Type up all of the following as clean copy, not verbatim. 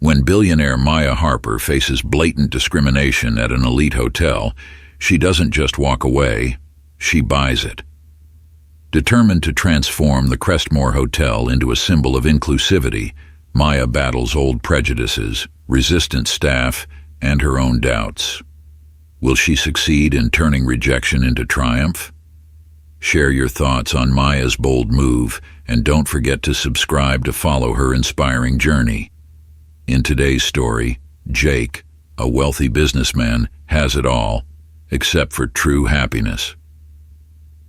When billionaire Maya Harper faces blatant discrimination at an elite hotel, she doesn't just walk away, she buys it. Determined to transform the Crestmore Hotel into a symbol of inclusivity, Maya battles old prejudices, resistant staff, and her own doubts. Will she succeed in turning rejection into triumph? Share your thoughts on Maya's bold move, and don't forget to subscribe to follow her inspiring journey. In today's story, Jake, a wealthy businessman, has it all, except for true happiness.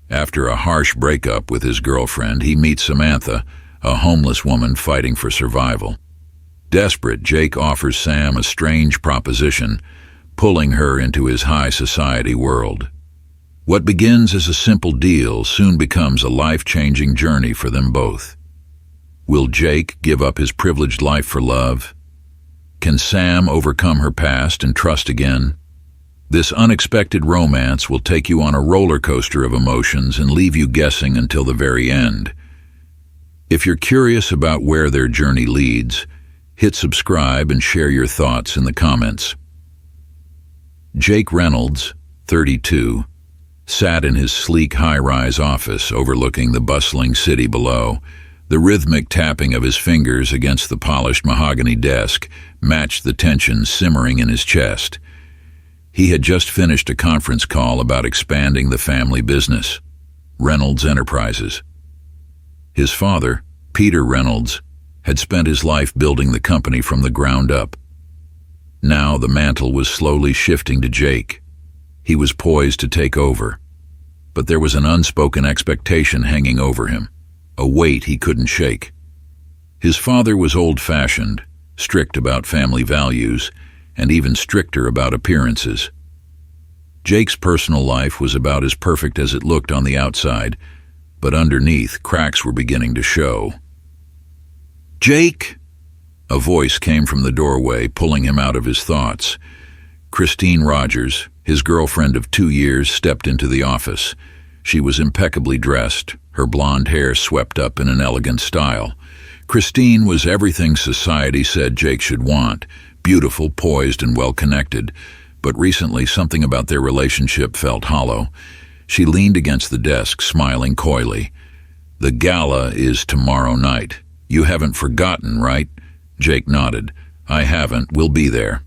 After a harsh breakup with his girlfriend, he meets Samantha, a homeless woman fighting for survival. Desperate, Jake offers Sam a strange proposition, pulling her into his high society world. What begins as a simple deal soon becomes a life-changing journey for them both. Will Jake give up his privileged life for love? Can Sam overcome her past and trust again? This unexpected romance will take you on a roller coaster of emotions and leave you guessing until the very end. If you're curious about where their journey leads, hit subscribe and share your thoughts in the comments. Jake Reynolds, 32, sat in his sleek high-rise office overlooking the bustling city below. The rhythmic tapping of his fingers against the polished mahogany desk matched the tension simmering in his chest. He had just finished a conference call about expanding the family business, Reynolds Enterprises. His father, Peter Reynolds, had spent his life building the company from the ground up. Now the mantle was slowly shifting to Jake. He was poised to take over, but there was an unspoken expectation hanging over him, a weight he couldn't shake. His father was old-fashioned, strict about family values, and even stricter about appearances. Jake's personal life was about as perfect as it looked on the outside, but underneath, cracks were beginning to show. "Jake!" A voice came from the doorway, pulling him out of his thoughts. Christine Rogers, his girlfriend of 2 years, stepped into the office. She was impeccably dressed, her blonde hair swept up in an elegant style. Christine was everything society said Jake should want, beautiful, poised, and well-connected, but recently something about their relationship felt hollow. She leaned against the desk, smiling coyly. "The gala is tomorrow night. You haven't forgotten, right?" Jake nodded. "I haven't. We'll be there."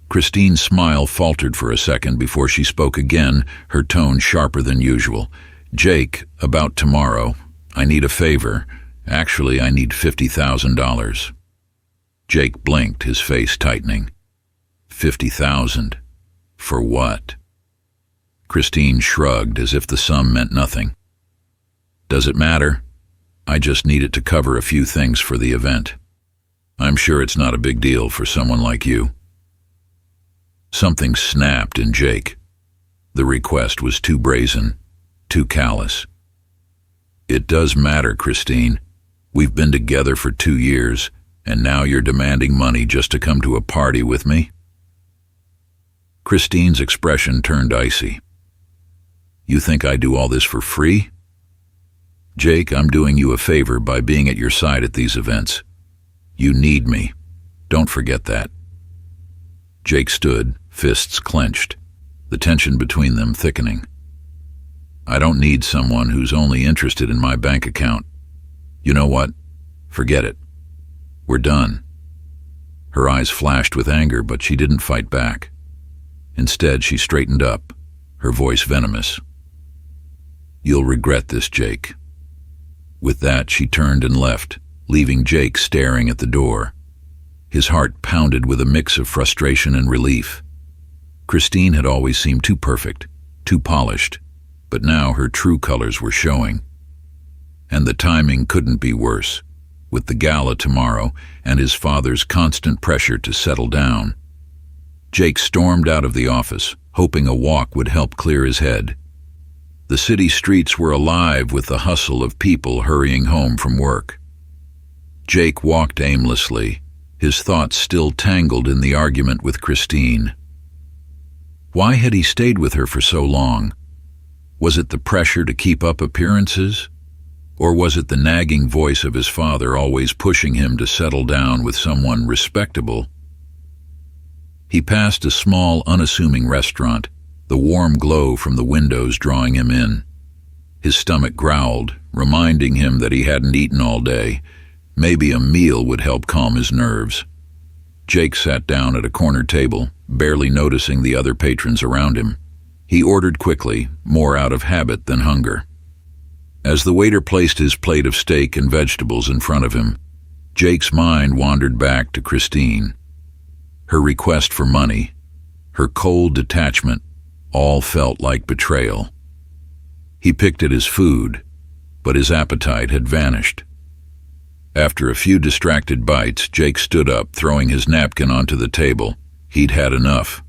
Christine's smile faltered for a second before she spoke again, her tone sharper than usual. "Jake, about tomorrow. I need a favor. Actually, I need $50,000. Jake blinked, his face tightening. 50,000. For what? Christine shrugged as if the sum meant nothing. "Does it matter? I just need it to cover a few things for the event. I'm sure it's not a big deal for someone like you." Something snapped in Jake. The request was too brazen, too callous. "It does matter, Christine. We've been together for 2 years, and now you're demanding money just to come to a party with me?" Christine's expression turned icy. "You think I do all this for free?" "Jake, I'm doing you a favor by being at your side at these events. You need me. Don't forget that." Jake stood, fists clenched, the tension between them thickening. "I don't need someone who's only interested in my bank account. You know what? Forget it. We're done." Her eyes flashed with anger, but she didn't fight back. Instead, she straightened up, her voice venomous. "You'll regret this, Jake." With that, she turned and left, leaving Jake staring at the door. His heart pounded with a mix of frustration and relief. Christine had always seemed too perfect, too polished, but now her true colors were showing. And the timing couldn't be worse, with the gala tomorrow and his father's constant pressure to settle down. Jake stormed out of the office, hoping a walk would help clear his head. The city streets were alive with the hustle of people hurrying home from work. Jake walked aimlessly, his thoughts still tangled in the argument with Christine. Why had he stayed with her for so long? Was it the pressure to keep up appearances? Or was it the nagging voice of his father always pushing him to settle down with someone respectable? He passed a small, unassuming restaurant, the warm glow from the windows drawing him in. His stomach growled, reminding him that he hadn't eaten all day. Maybe a meal would help calm his nerves. Jake sat down at a corner table, barely noticing the other patrons around him. He ordered quickly, more out of habit than hunger. As the waiter placed his plate of steak and vegetables in front of him, Jake's mind wandered back to Christine. Her request for money, her cold detachment, all felt like betrayal. He picked at his food, but his appetite had vanished. After a few distracted bites, Jake stood up, throwing his napkin onto the table. He'd had enough.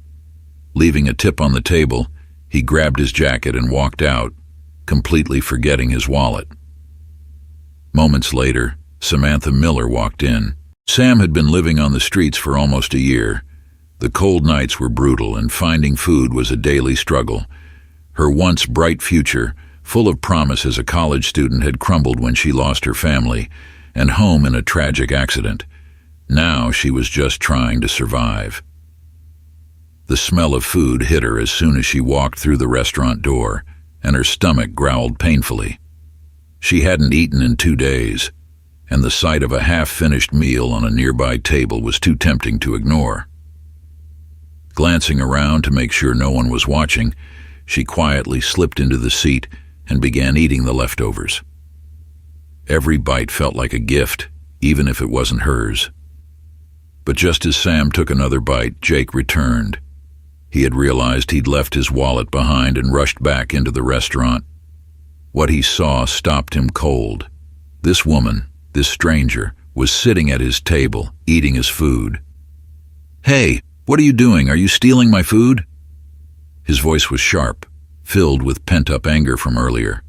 Leaving a tip on the table, he grabbed his jacket and walked out, completely forgetting his wallet. Moments later, Samantha Miller walked in. Sam had been living on the streets for almost a year. The cold nights were brutal, and finding food was a daily struggle. Her once bright future, full of promise as a college student, had crumbled when she lost her family and home in a tragic accident. Now she was just trying to survive. The smell of food hit her as soon as she walked through the restaurant door, and her stomach growled painfully. She hadn't eaten in 2 days, and the sight of a half-finished meal on a nearby table was too tempting to ignore. Glancing around to make sure no one was watching, she quietly slipped into the seat and began eating the leftovers. Every bite felt like a gift, even if it wasn't hers. But just as Sam took another bite, Jake returned. He had realized he'd left his wallet behind and rushed back into the restaurant. What he saw stopped him cold. This woman, this stranger, was sitting at his table, eating his food. "Hey, what are you doing? Are you stealing my food?" His voice was sharp, filled with pent-up anger from earlier.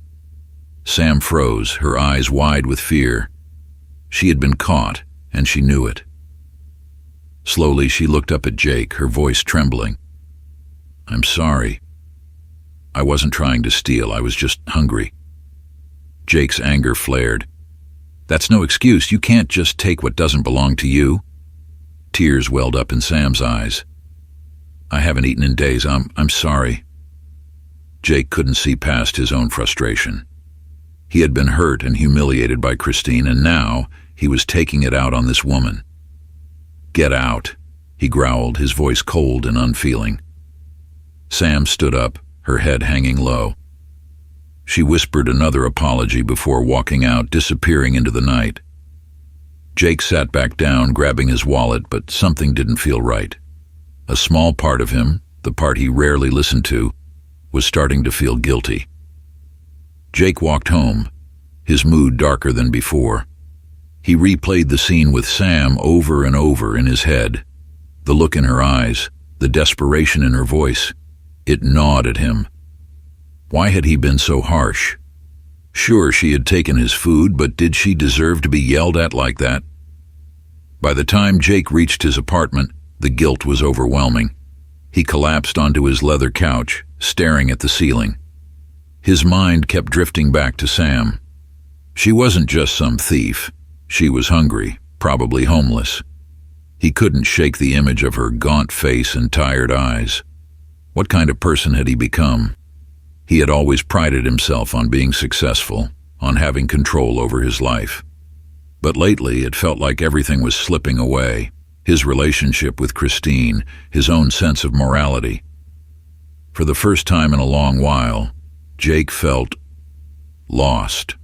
Sam froze, her eyes wide with fear. She had been caught, and she knew it. Slowly, she looked up at Jake, her voice trembling. "I'm sorry. I wasn't trying to steal, I was just hungry." Jake's anger flared. "That's no excuse. You can't just take what doesn't belong to you." Tears welled up in Sam's eyes. "I haven't eaten in days. I'm sorry." Jake couldn't see past his own frustration. He had been hurt and humiliated by Christine, and now he was taking it out on this woman. "Get out," he growled, his voice cold and unfeeling. Sam stood up, her head hanging low. She whispered another apology before walking out, disappearing into the night. Jake sat back down, grabbing his wallet, but something didn't feel right. A small part of him, the part he rarely listened to, was starting to feel guilty. Jake walked home, his mood darker than before. He replayed the scene with Sam over and over in his head. The look in her eyes, the desperation in her voice, it gnawed at him. Why had he been so harsh? Sure, she had taken his food, but did she deserve to be yelled at like that? By the time Jake reached his apartment, the guilt was overwhelming. He collapsed onto his leather couch, staring at the ceiling. His mind kept drifting back to Sam. She wasn't just some thief. She was hungry, probably homeless. He couldn't shake the image of her gaunt face and tired eyes. What kind of person had he become? He had always prided himself on being successful, on having control over his life. But lately it felt like everything was slipping away. His relationship with Christine, his own sense of morality. For the first time in a long while, Jake felt lost.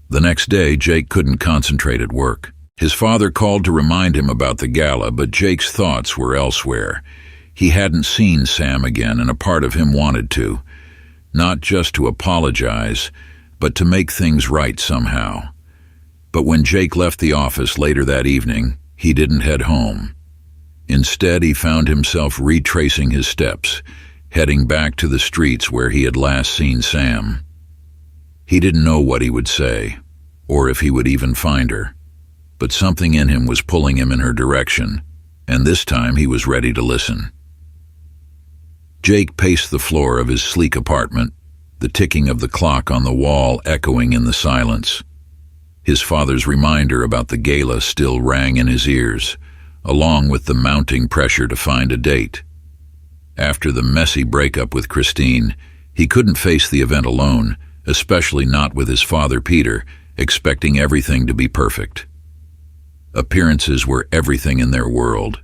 The next day, Jake couldn't concentrate at work. His father called to remind him about the gala, but Jake's thoughts were elsewhere. He hadn't seen Sam again, and a part of him wanted to. Not just to apologize, but to make things right somehow. But when Jake left the office later that evening, he didn't head home. Instead, he found himself retracing his steps, heading back to the streets where he had last seen Sam. He didn't know what he would say, or if he would even find her, but something in him was pulling him in her direction, and this time he was ready to listen. Jake paced the floor of his sleek apartment, the ticking of the clock on the wall echoing in the silence. His father's reminder about the gala still rang in his ears, along with the mounting pressure to find a date. After the messy breakup with Christine, he couldn't face the event alone, especially not with his father Peter, expecting everything to be perfect. Appearances were everything in their world.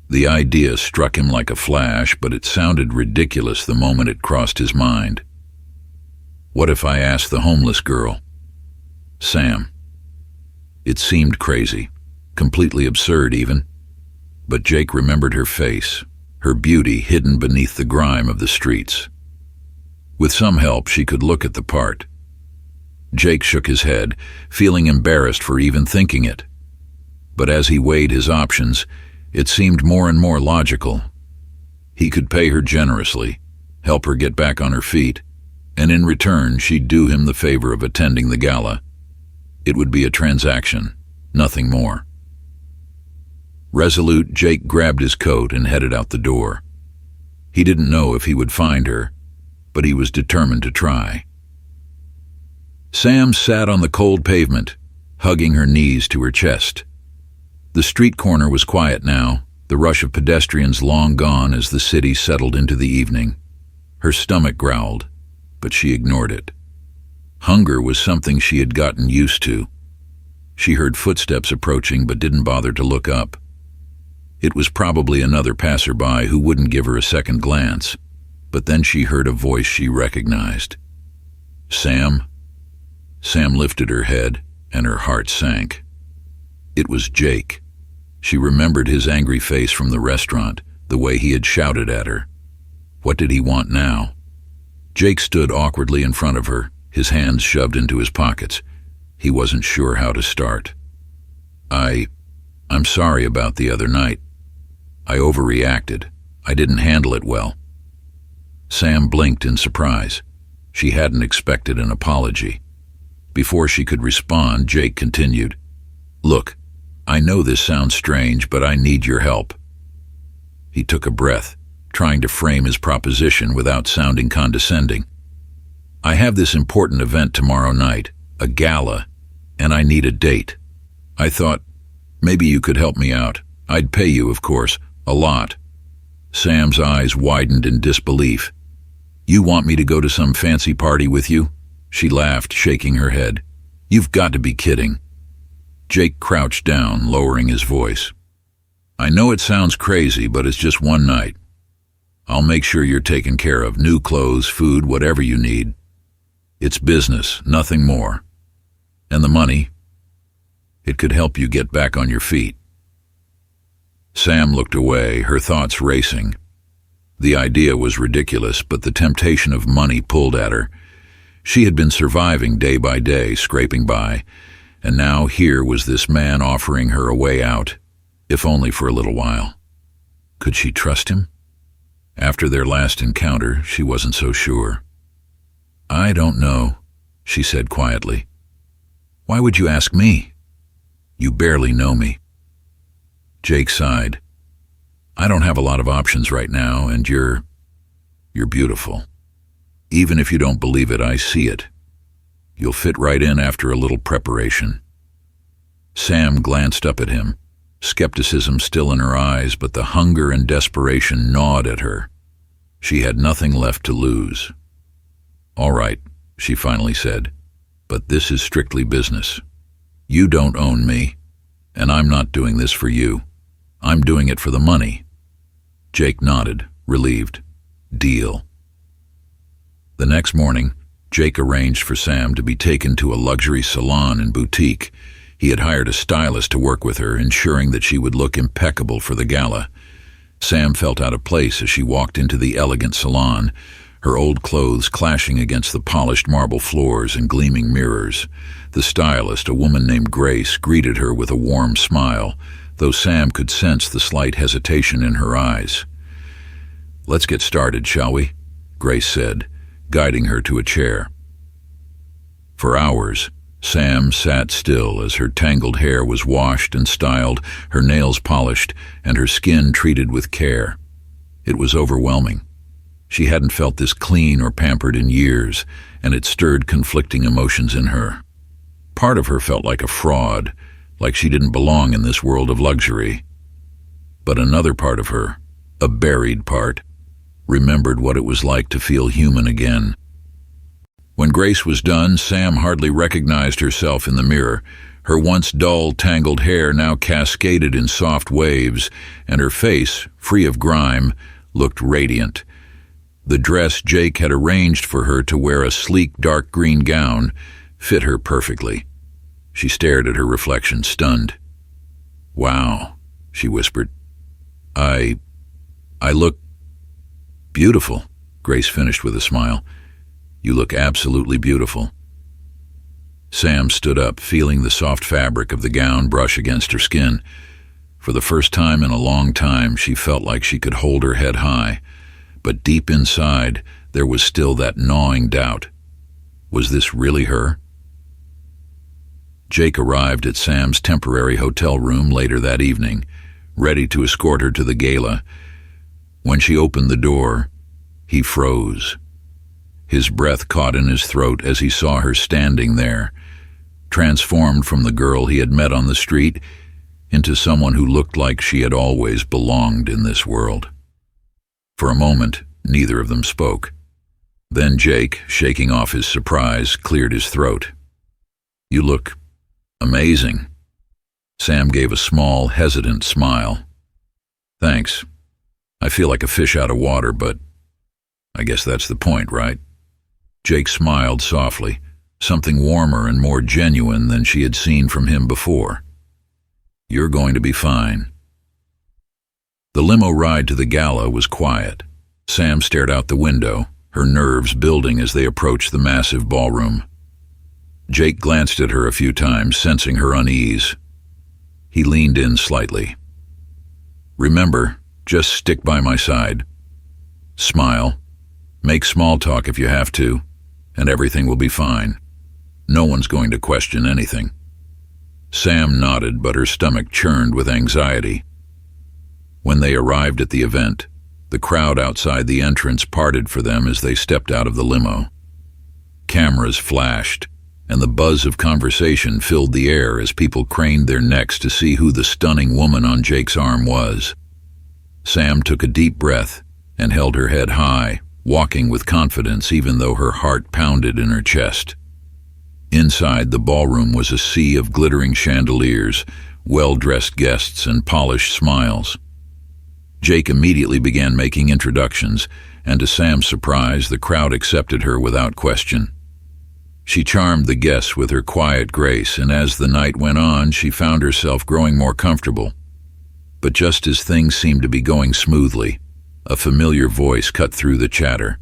The idea struck him like a flash, but it sounded ridiculous the moment it crossed his mind. What if I asked the homeless girl? Sam. It seemed crazy, completely absurd even, but Jake remembered her face, her beauty hidden beneath the grime of the streets. With some help, she could look at the part. Jake shook his head, feeling embarrassed for even thinking it. But as he weighed his options, it seemed more and more logical. He could pay her generously, help her get back on her feet, and in return she'd do him the favor of attending the gala. It would be a transaction, nothing more. Resolute, Jake grabbed his coat and headed out the door. He didn't know if he would find her, but he was determined to try. Sam sat on the cold pavement, hugging her knees to her chest. The street corner was quiet now, the rush of pedestrians long gone as the city settled into the evening. Her stomach growled, but she ignored it. Hunger was something she had gotten used to. She heard footsteps approaching but didn't bother to look up. It was probably another passerby who wouldn't give her a second glance, but then she heard a voice she recognized. Sam? Sam lifted her head, and her heart sank. It was Jake. She remembered his angry face from the restaurant, the way he had shouted at her. What did he want now? Jake stood awkwardly in front of her, his hands shoved into his pockets. He wasn't sure how to start. I'm sorry about the other night. I overreacted. I didn't handle it well. Sam blinked in surprise. She hadn't expected an apology. Before she could respond, Jake continued, Look, I know this sounds strange, but I need your help. He took a breath, trying to frame his proposition without sounding condescending. I have this important event tomorrow night, a gala, and I need a date. I thought, maybe you could help me out. I'd pay you, of course, a lot. Sam's eyes widened in disbelief. You want me to go to some fancy party with you? She laughed, shaking her head. You've got to be kidding. Jake crouched down, lowering his voice. I know it sounds crazy, but it's just one night. I'll make sure you're taken care of, new clothes, food, whatever you need. It's business, nothing more. And the money? It could help you get back on your feet. Sam looked away, her thoughts racing. The idea was ridiculous, but the temptation of money pulled at her. She had been surviving day by day, scraping by, and now here was this man offering her a way out, if only for a little while. Could she trust him? After their last encounter, she wasn't so sure. I don't know, she said quietly. Why would you ask me? You barely know me. Jake sighed. I don't have a lot of options right now, and you're beautiful. Even if you don't believe it, I see it. You'll fit right in after a little preparation. Sam glanced up at him, skepticism still in her eyes, but the hunger and desperation gnawed at her. She had nothing left to lose. All right, she finally said, but this is strictly business. You don't own me, and I'm not doing this for you. I'm doing it for the money. Jake nodded, relieved. Deal. The next morning, Jake arranged for Sam to be taken to a luxury salon and boutique. He had hired a stylist to work with her, ensuring that she would look impeccable for the gala. Sam felt out of place as she walked into the elegant salon, her old clothes clashing against the polished marble floors and gleaming mirrors. The stylist, a woman named Grace, greeted her with a warm smile, though Sam could sense the slight hesitation in her eyes. Let's get started, shall we? Grace said, guiding her to a chair. For hours, Sam sat still as her tangled hair was washed and styled, her nails polished, and her skin treated with care. It was overwhelming. She hadn't felt this clean or pampered in years, and it stirred conflicting emotions in her. Part of her felt like a fraud, like she didn't belong in this world of luxury. But another part of her, a buried part, remembered what it was like to feel human again. When Grace was done, Sam hardly recognized herself in the mirror. Her once dull, tangled hair now cascaded in soft waves, and her face, free of grime, looked radiant. The dress Jake had arranged for her to wear, a sleek dark green gown, fit her perfectly. She stared at her reflection, stunned. "Wow," she whispered. I look beautiful," Grace finished with a smile. "You look absolutely beautiful." Sam stood up, feeling the soft fabric of the gown brush against her skin. For the first time in a long time, she felt like she could hold her head high. But deep inside, there was still that gnawing doubt. Was this really her? Jake arrived at Sam's temporary hotel room later that evening, ready to escort her to the gala. When she opened the door, he froze. His breath caught in his throat as he saw her standing there, transformed from the girl he had met on the street into someone who looked like she had always belonged in this world. For a moment, neither of them spoke. Then Jake, shaking off his surprise, cleared his throat. "You look amazing." Sam gave a small, hesitant smile. "Thanks. I feel like a fish out of water, but I guess that's the point, right?" Jake smiled softly, something warmer and more genuine than she had seen from him before. "You're going to be fine." The limo ride to the gala was quiet. Sam stared out the window, her nerves building as they approached the massive ballroom. Jake glanced at her a few times, sensing her unease. He leaned in slightly. "Remember, just stick by my side. Smile. Make small talk if you have to, and everything will be fine. No one's going to question anything." Sam nodded, but her stomach churned with anxiety. When they arrived at the event, the crowd outside the entrance parted for them as they stepped out of the limo. Cameras flashed, and the buzz of conversation filled the air as people craned their necks to see who the stunning woman on Jake's arm was. Sam took a deep breath and held her head high, walking with confidence even though her heart pounded in her chest. Inside, the ballroom was a sea of glittering chandeliers, well-dressed guests, and polished smiles. Jake immediately began making introductions, and to Sam's surprise, the crowd accepted her without question. She charmed the guests with her quiet grace, and as the night went on, she found herself growing more comfortable. But just as things seemed to be going smoothly, a familiar voice cut through the chatter.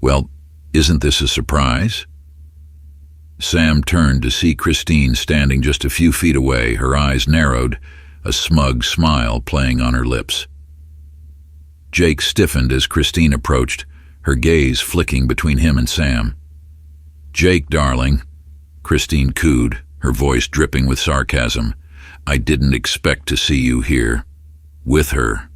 "Well, isn't this a surprise?" Sam turned to see Christine standing just a few feet away, her eyes narrowed, a smug smile playing on her lips. Jake stiffened as Christine approached, her gaze flicking between him and Sam. "Jake, darling," Christine cooed, her voice dripping with sarcasm, "I didn't expect to see you here. With her."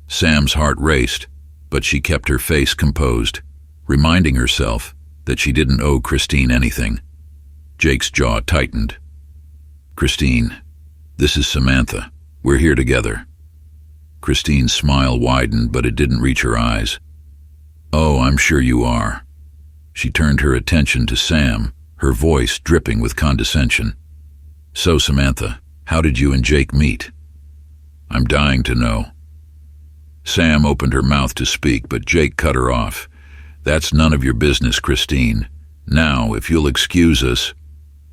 Sam's heart raced, but she kept her face composed, reminding herself that she didn't owe Christine anything. Jake's jaw tightened. "Christine, this is Samantha. We're here together." Christine's smile widened, but it didn't reach her eyes. "Oh, I'm sure you are." She turned her attention to Sam, her voice dripping with condescension. "So, Samantha, how did you and Jake meet?" "I'm dying to know." Sam opened her mouth to speak, but Jake cut her off. "That's none of your business, Christine. Now, if you'll excuse us—"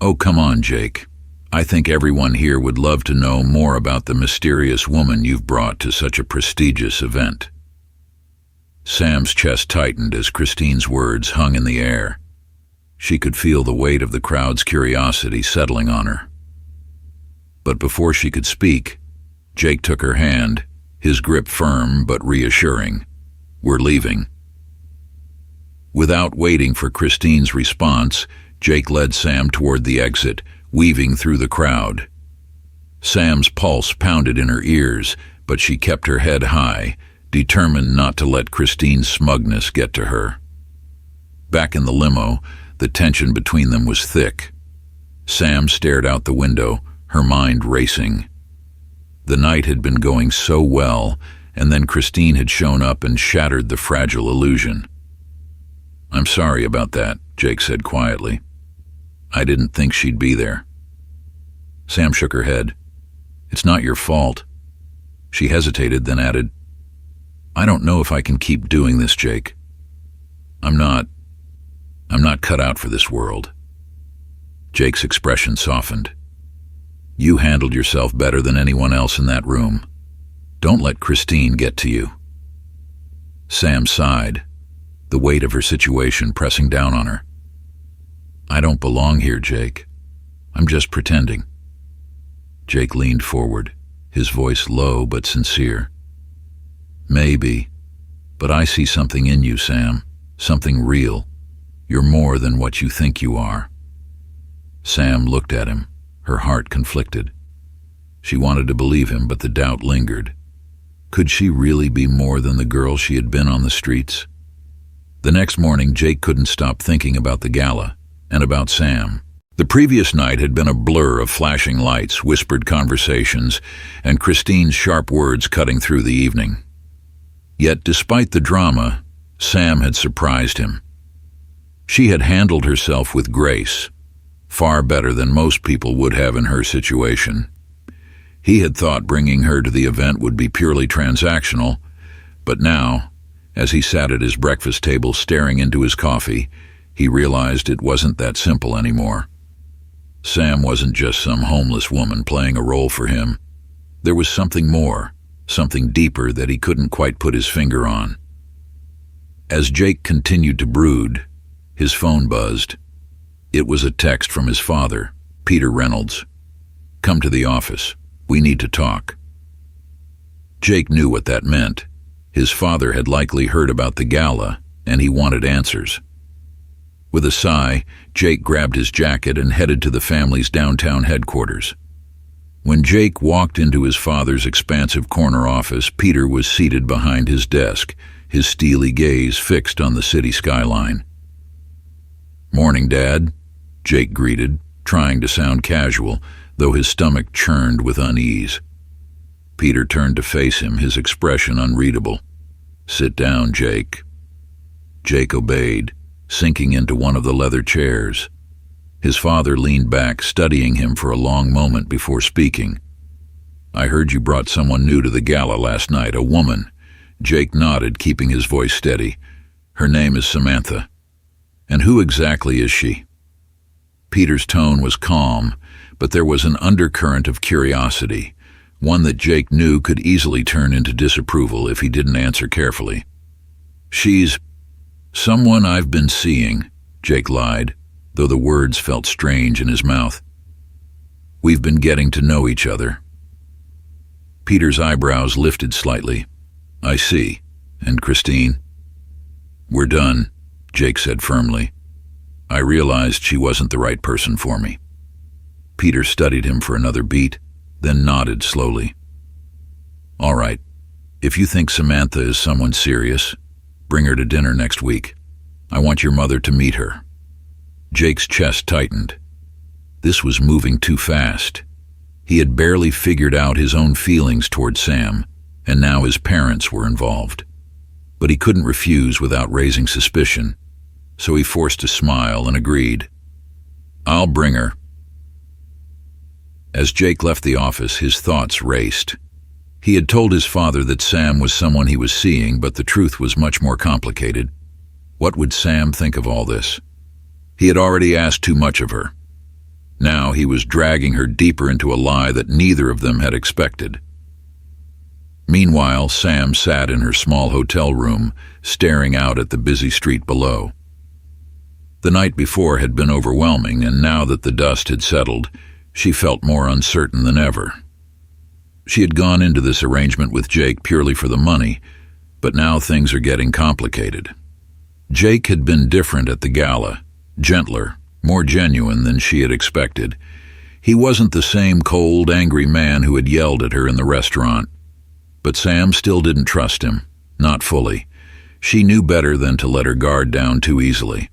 "Oh, come on, Jake. I think everyone here would love to know more about the mysterious woman you've brought to such a prestigious event." Sam's chest tightened as Christine's words hung in the air. She could feel the weight of the crowd's curiosity settling on her. But before she could speak, Jake took her hand, his grip firm but reassuring. "We're leaving." Without waiting for Christine's response, Jake led Sam toward the exit, weaving through the crowd. Sam's pulse pounded in her ears, but she kept her head high, determined not to let Christine's smugness get to her. Back in the limo, the tension between them was thick. Sam stared out the window, her mind racing. The night had been going so well, and then Christine had shown up and shattered the fragile illusion. "I'm sorry about that," Jake said quietly. "I didn't think she'd be there." Sam shook her head. "It's not your fault." She hesitated, then added, "I don't know if I can keep doing this, Jake. I'm not cut out for this world." Jake's expression softened. "You handled yourself better than anyone else in that room. Don't let Christine get to you." Sam sighed, the weight of her situation pressing down on her. "I don't belong here, Jake. I'm just pretending." Jake leaned forward, his voice low but sincere. "Maybe, but I see something in you, Sam, something real. You're more than what you think you are." Sam looked at him, her heart conflicted. She wanted to believe him, but the doubt lingered. Could she really be more than the girl she had been on the streets? The next morning, Jake couldn't stop thinking about the gala and about Sam. The previous night had been a blur of flashing lights, whispered conversations, and Christine's sharp words cutting through the evening. Yet, despite the drama, Sam had surprised him. She had handled herself with grace, far better than most people would have in her situation. He had thought bringing her to the event would be purely transactional, but now, as he sat at his breakfast table staring into his coffee, he realized it wasn't that simple anymore. Sam wasn't just some homeless woman playing a role for him. There was something more, something deeper that he couldn't quite put his finger on. As Jake continued to brood, his phone buzzed. It was a text from his father, Peter Reynolds. "Come to the office. We need to talk." Jake knew what that meant. His father had likely heard about the gala, and he wanted answers. With a sigh, Jake grabbed his jacket and headed to the family's downtown headquarters. When Jake walked into his father's expansive corner office, Peter was seated behind his desk, his steely gaze fixed on the city skyline. "Morning, Dad," Jake greeted, trying to sound casual, though his stomach churned with unease. Peter turned to face him, his expression unreadable. "Sit down, Jake." Jake obeyed, sinking into one of the leather chairs. His father leaned back, studying him for a long moment before speaking. "I heard you brought someone new to the gala last night, a woman." Jake nodded, keeping his voice steady. "Her name is Samantha." "And who exactly is she?" Peter's tone was calm, but there was an undercurrent of curiosity, one that Jake knew could easily turn into disapproval if he didn't answer carefully. "She's someone I've been seeing," Jake lied, though the words felt strange in his mouth. "We've been getting to know each other." Peter's eyebrows lifted slightly. "I see. And Christine?" "We're done," Jake said firmly. "I realized she wasn't the right person for me." Peter studied him for another beat, then nodded slowly. "All right. If you think Samantha is someone serious, bring her to dinner next week. I want your mother to meet her." Jake's chest tightened. This was moving too fast. He had barely figured out his own feelings toward Sam, and now his parents were involved. But he couldn't refuse without raising suspicion, so he forced a smile and agreed. "I'll bring her." As Jake left the office, his thoughts raced. He had told his father that Sam was someone he was seeing, but the truth was much more complicated. What would Sam think of all this? He had already asked too much of her. Now he was dragging her deeper into a lie that neither of them had expected. Meanwhile, Sam sat in her small hotel room, staring out at the busy street below. The night before had been overwhelming, and now that the dust had settled, she felt more uncertain than ever. She had gone into this arrangement with Jake purely for the money, but now things are getting complicated. Jake had been different at the gala, gentler, more genuine than she had expected. He wasn't the same cold, angry man who had yelled at her in the restaurant. But Sam still didn't trust him. Not fully. She knew better than to let her guard down too easily.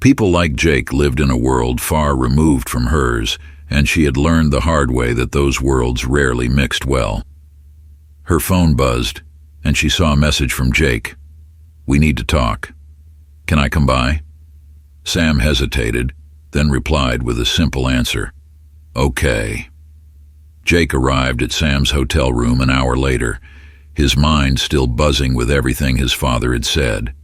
People like Jake lived in a world far removed from hers, and she had learned the hard way that those worlds rarely mixed well. Her phone buzzed, and she saw a message from Jake. "We need to talk. Can I come by?" Sam hesitated, then replied with a simple answer. "Okay." Jake arrived at Sam's hotel room an hour later, his mind still buzzing with everything his father had said.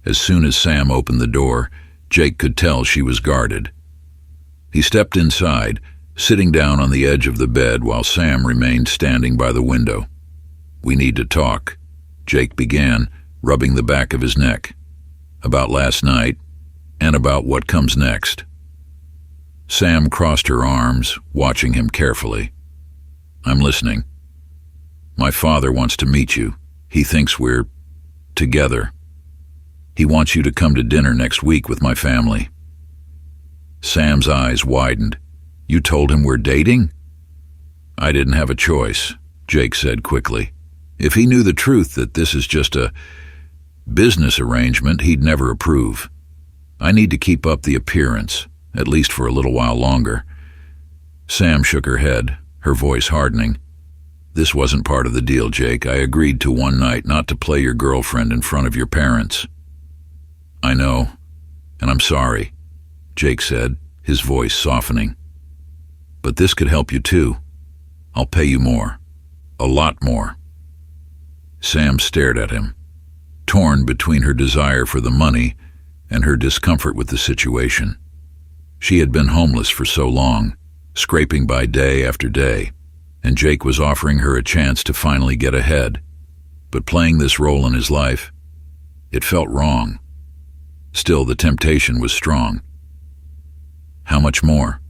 As soon as Sam opened the door, Jake could tell she was guarded. He stepped inside, sitting down on the edge of the bed while Sam remained standing by the window. "We need to talk," Jake began, rubbing the back of his neck. "About last night, and about what comes next." Sam crossed her arms, watching him carefully. "I'm listening." "My father wants to meet you. He thinks we're together. He wants you to come to dinner next week with my family." Sam's eyes widened. "You told him we're dating?" "I didn't have a choice," Jake said quickly. "If he knew the truth that this is just a business arrangement, he'd never approve. I need to keep up the appearance, at least for a little while longer." Sam shook her head, her voice hardening. "This wasn't part of the deal, Jake. I agreed to one night not to play your girlfriend in front of your parents." "I know, and I'm sorry," Jake said, his voice softening. "But this could help you too. I'll pay you more. A lot more." Sam stared at him, torn between her desire for the money and her discomfort with the situation. She had been homeless for so long, scraping by day after day, and Jake was offering her a chance to finally get ahead. But playing this role in his life, it felt wrong. Still, the temptation was strong. "How much more?"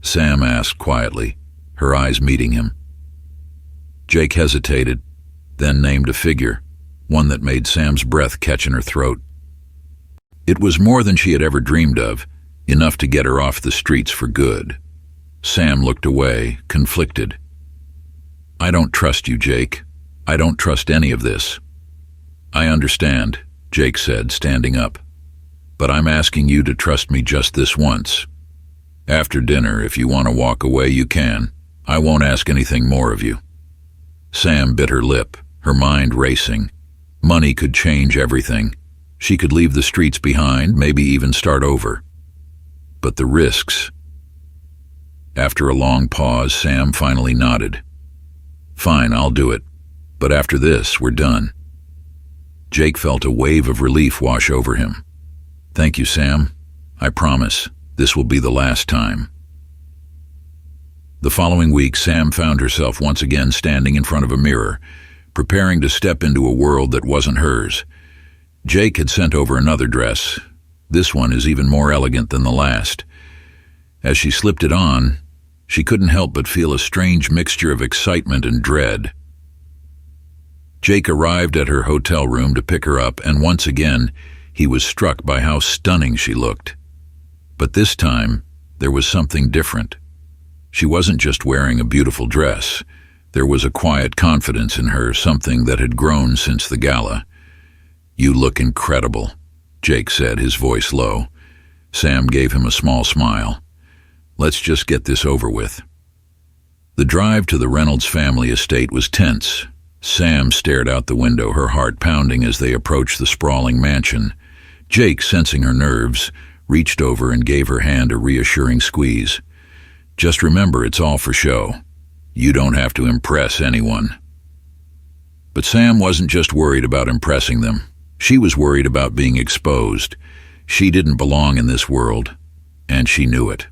Sam asked quietly, her eyes meeting him. Jake hesitated, then named a figure, one that made Sam's breath catch in her throat. It was more than she had ever dreamed of, enough to get her off the streets for good. Sam looked away, conflicted. "I don't trust you, Jake. I don't trust any of this." "I understand," Jake said, standing up. "But I'm asking you to trust me just this once. After dinner, if you want to walk away, you can. I won't ask anything more of you." Sam bit her lip, her mind racing. Money could change everything. She could leave the streets behind, maybe even start over. But the risks. After a long pause, Sam finally nodded. "Fine, I'll do it. But after this, we're done." Jake felt a wave of relief wash over him. "Thank you, Sam. I promise, this will be the last time." The following week, Sam found herself once again standing in front of a mirror, preparing to step into a world that wasn't hers. Jake had sent over another dress. This one is even more elegant than the last. As she slipped it on, she couldn't help but feel a strange mixture of excitement and dread. Jake arrived at her hotel room to pick her up, and once again, he was struck by how stunning she looked. But this time, there was something different. She wasn't just wearing a beautiful dress. There was a quiet confidence in her, something that had grown since the gala. "You look incredible," Jake said, his voice low. Sam gave him a small smile. "Let's just get this over with." The drive to the Reynolds family estate was tense. Sam stared out the window, her heart pounding as they approached the sprawling mansion. Jake, sensing her nerves, reached over and gave her hand a reassuring squeeze. "Just remember, it's all for show. You don't have to impress anyone." But Sam wasn't just worried about impressing them. She was worried about being exposed. She didn't belong in this world, and she knew it.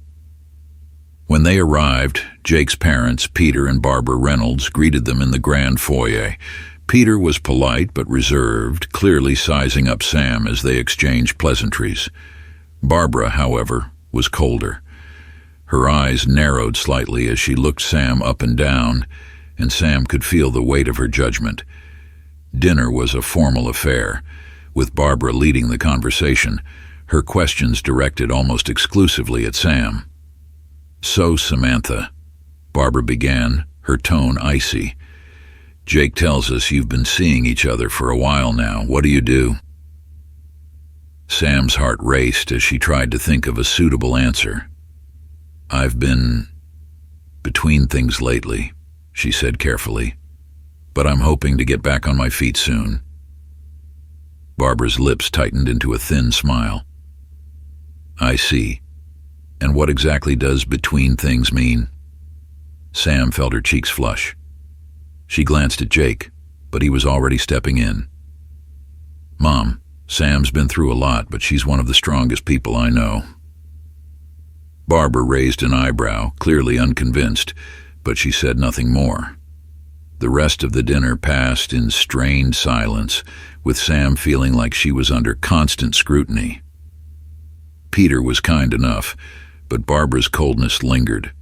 When they arrived, Jake's parents, Peter and Barbara Reynolds, greeted them in the grand foyer. Peter was polite but reserved, clearly sizing up Sam as they exchanged pleasantries. Barbara, however, was colder. Her eyes narrowed slightly as she looked Sam up and down, and Sam could feel the weight of her judgment. Dinner was a formal affair, with Barbara leading the conversation, her questions directed almost exclusively at Sam. "So, Samantha," Barbara began, her tone icy, Jake tells us you've been seeing each other for a while now. What do you do? Sam's heart raced as she tried to think of a suitable answer. I've been between things lately, she said carefully, but I'm hoping to get back on my feet soon. Barbara's lips tightened into a thin smile. I see. And what exactly does between things mean? Sam felt her cheeks flush. She glanced at Jake, but he was already stepping in. Mom, Sam's been through a lot, but she's one of the strongest people I know. Barbara raised an eyebrow, clearly unconvinced, but she said nothing more. The rest of the dinner passed in strained silence, with Sam feeling like she was under constant scrutiny. Peter was kind enough, but Barbara's coldness lingered.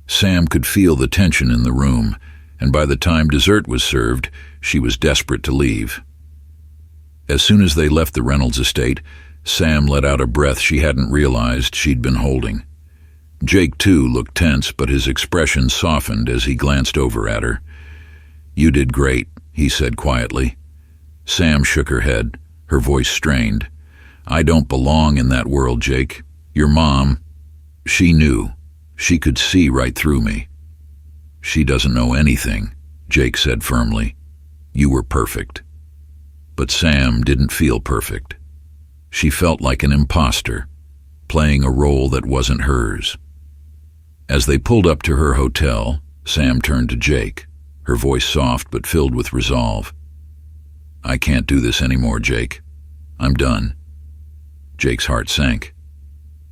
Sam could feel the tension in the room, and by the time dessert was served, she was desperate to leave. As soon as they left the Reynolds estate, Sam let out a breath she hadn't realized she'd been holding. Jake, too, looked tense, but his expression softened as he glanced over at her. You did great, he said quietly. Sam shook her head, her voice strained. I don't belong in that world, Jake. Your mom, she knew. She could see right through me. She doesn't know anything, Jake said firmly. You were perfect. But Sam didn't feel perfect. She felt like an imposter, playing a role that wasn't hers. As they pulled up to her hotel, Sam turned to Jake, her voice soft but filled with resolve. I can't do this anymore, Jake. I'm done. Jake's heart sank.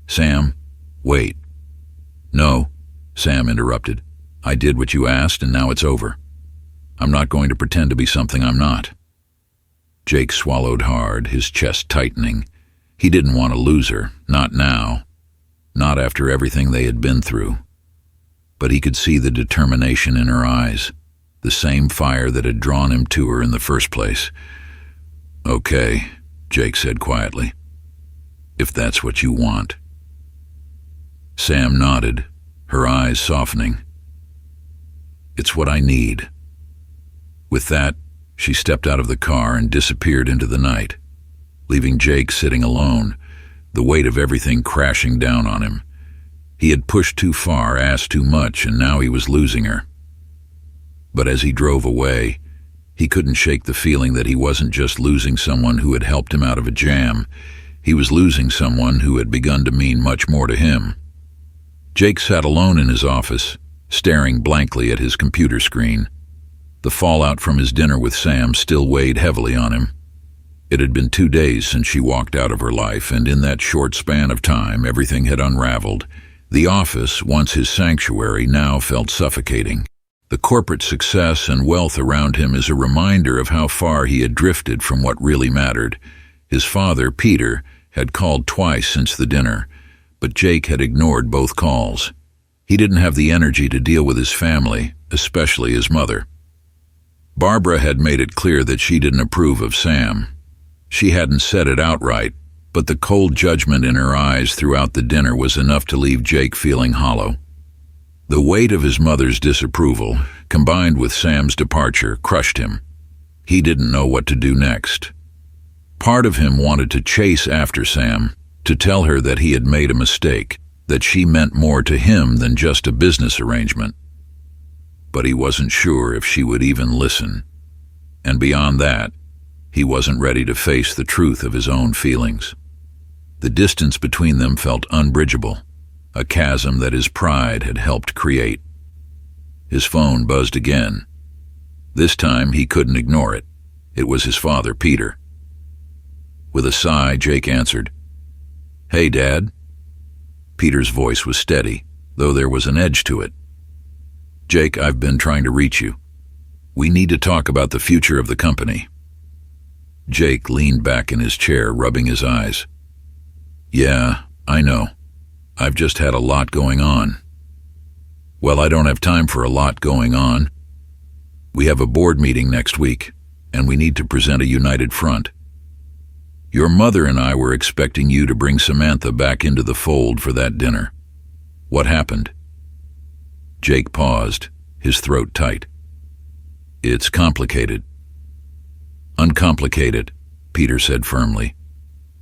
Sam, wait. No, Sam interrupted. I did what you asked and now it's over. I'm not going to pretend to be something I'm not. Jake swallowed hard, his chest tightening. He didn't want to lose her, not now, not after everything they had been through. But he could see the determination in her eyes, the same fire that had drawn him to her in the first place. Okay, Jake said quietly, if that's what you want. Sam nodded, her eyes softening. It's what I need. With that, she stepped out of the car and disappeared into the night, leaving Jake sitting alone, the weight of everything crashing down on him. He had pushed too far, asked too much, and now he was losing her. But as he drove away, he couldn't shake the feeling that he wasn't just losing someone who had helped him out of a jam. He was losing someone who had begun to mean much more to him. Jake sat alone in his office, staring blankly at his computer screen. The fallout from his dinner with Sam still weighed heavily on him. It had been 2 days since she walked out of her life, and in that short span of time, everything had unraveled. The office, once his sanctuary, now felt suffocating. The corporate success and wealth around him is a reminder of how far he had drifted from what really mattered. His father, Peter, had called twice since the dinner, but Jake had ignored both calls. He didn't have the energy to deal with his family, especially his mother. Barbara had made it clear that she didn't approve of Sam. She hadn't said it outright, but the cold judgment in her eyes throughout the dinner was enough to leave Jake feeling hollow. The weight of his mother's disapproval, combined with Sam's departure, crushed him. He didn't know what to do next. Part of him wanted to chase after Sam, to tell her that he had made a mistake, that she meant more to him than just a business arrangement. But he wasn't sure if she would even listen. And beyond that, he wasn't ready to face the truth of his own feelings. The distance between them felt unbridgeable, a chasm that his pride had helped create. His phone buzzed again. This time he couldn't ignore it. It was his father, Peter. With a sigh, Jake answered. Hey, Dad. Peter's voice was steady, though there was an edge to it. Jake, I've been trying to reach you. We need to talk about the future of the company. Jake leaned back in his chair, rubbing his eyes. Yeah, I know. I've just had a lot going on. Well, I don't have time for a lot going on. We have a board meeting next week, and we need to present a united front. Your mother and I were expecting you to bring Samantha back into the fold for that dinner. What happened? Jake paused, his throat tight. It's complicated. Uncomplicated, Peter said firmly.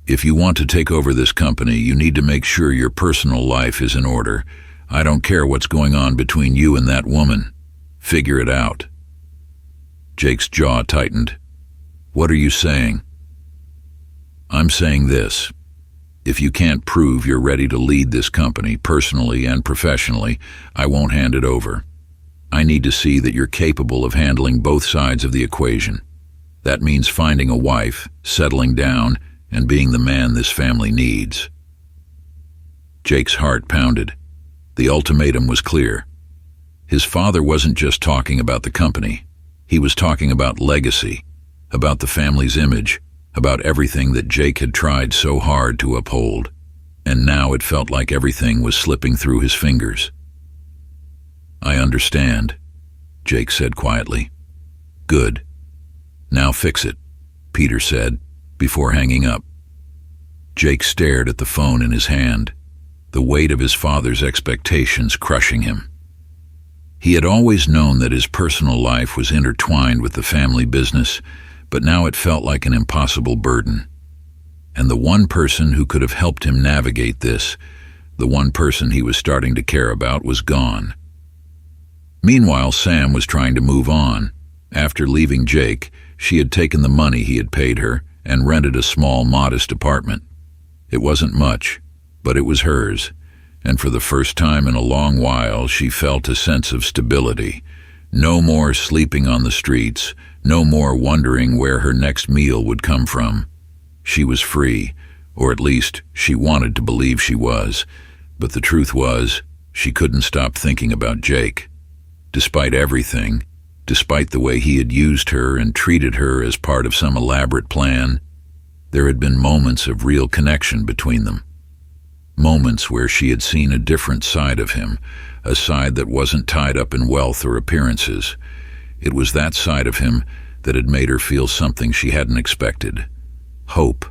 If you want to take over this company, you need to make sure your personal life is in order. I don't care what's going on between you and that woman. Figure it out. Jake's jaw tightened. What are you saying? I'm saying this. If you can't prove you're ready to lead this company, personally and professionally, I won't hand it over. I need to see that you're capable of handling both sides of the equation. That means finding a wife, settling down, and being the man this family needs. Jake's heart pounded. The ultimatum was clear. His father wasn't just talking about the company. He was talking about legacy, about the family's image, about everything that Jake had tried so hard to uphold. And now it felt like everything was slipping through his fingers. I understand, Jake said quietly. Good. Now fix it, Peter said, before hanging up. Jake stared at the phone in his hand, the weight of his father's expectations crushing him. He had always known that his personal life was intertwined with the family business, but now it felt like an impossible burden. And the one person who could have helped him navigate this, the one person he was starting to care about, was gone. Meanwhile, Sam was trying to move on. After leaving Jake, she had taken the money he had paid her and rented a small, modest apartment. It wasn't much, but it was hers, and for the first time in a long while she felt a sense of stability. No more sleeping on the streets, no more wondering where her next meal would come from. She was free, or at least she wanted to believe she was, but the truth was, she couldn't stop thinking about Jake. Despite everything, despite the way he had used her and treated her as part of some elaborate plan, there had been moments of real connection between them. Moments where she had seen a different side of him, a side that wasn't tied up in wealth or appearances. It was that side of him that had made her feel something she hadn't expected. Hope.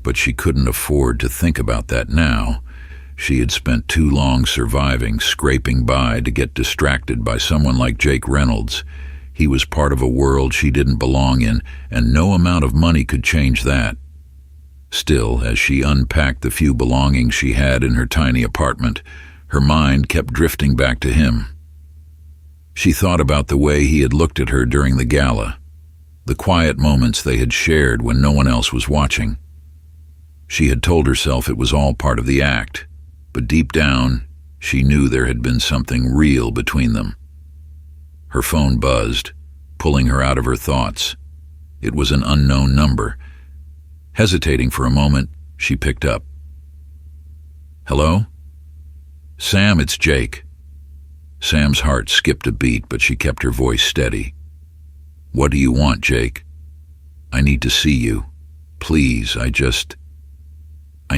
But she couldn't afford to think about that now. She had spent too long surviving, scraping by to get distracted by someone like Jake Reynolds. He was part of a world she didn't belong in, and no amount of money could change that. Still, as she unpacked the few belongings she had in her tiny apartment, her mind kept drifting back to him. She thought about the way he had looked at her during the gala, the quiet moments they had shared when no one else was watching. She had told herself it was all part of the act, but deep down, she knew there had been something real between them. Her phone buzzed, pulling her out of her thoughts. It was an unknown number. Hesitating for a moment, she picked up. Hello? Sam, it's Jake. Sam's heart skipped a beat, but she kept her voice steady. What do you want, Jake? I need to see you. Please, I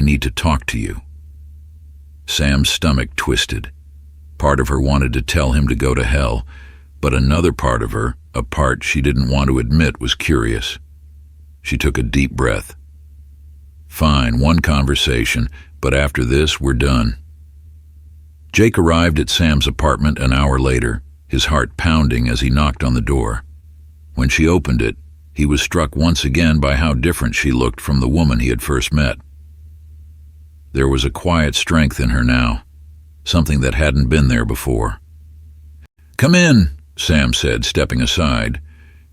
need to talk to you. Sam's stomach twisted. Part of her wanted to tell him to go to hell, but another part of her, a part she didn't want to admit, was curious. She took a deep breath. Fine, one conversation, but after this, we're done. Jake arrived at Sam's apartment an hour later, his heart pounding as he knocked on the door. When she opened it, he was struck once again by how different she looked from the woman he had first met. There was a quiet strength in her now, something that hadn't been there before. Come in, Sam said, stepping aside.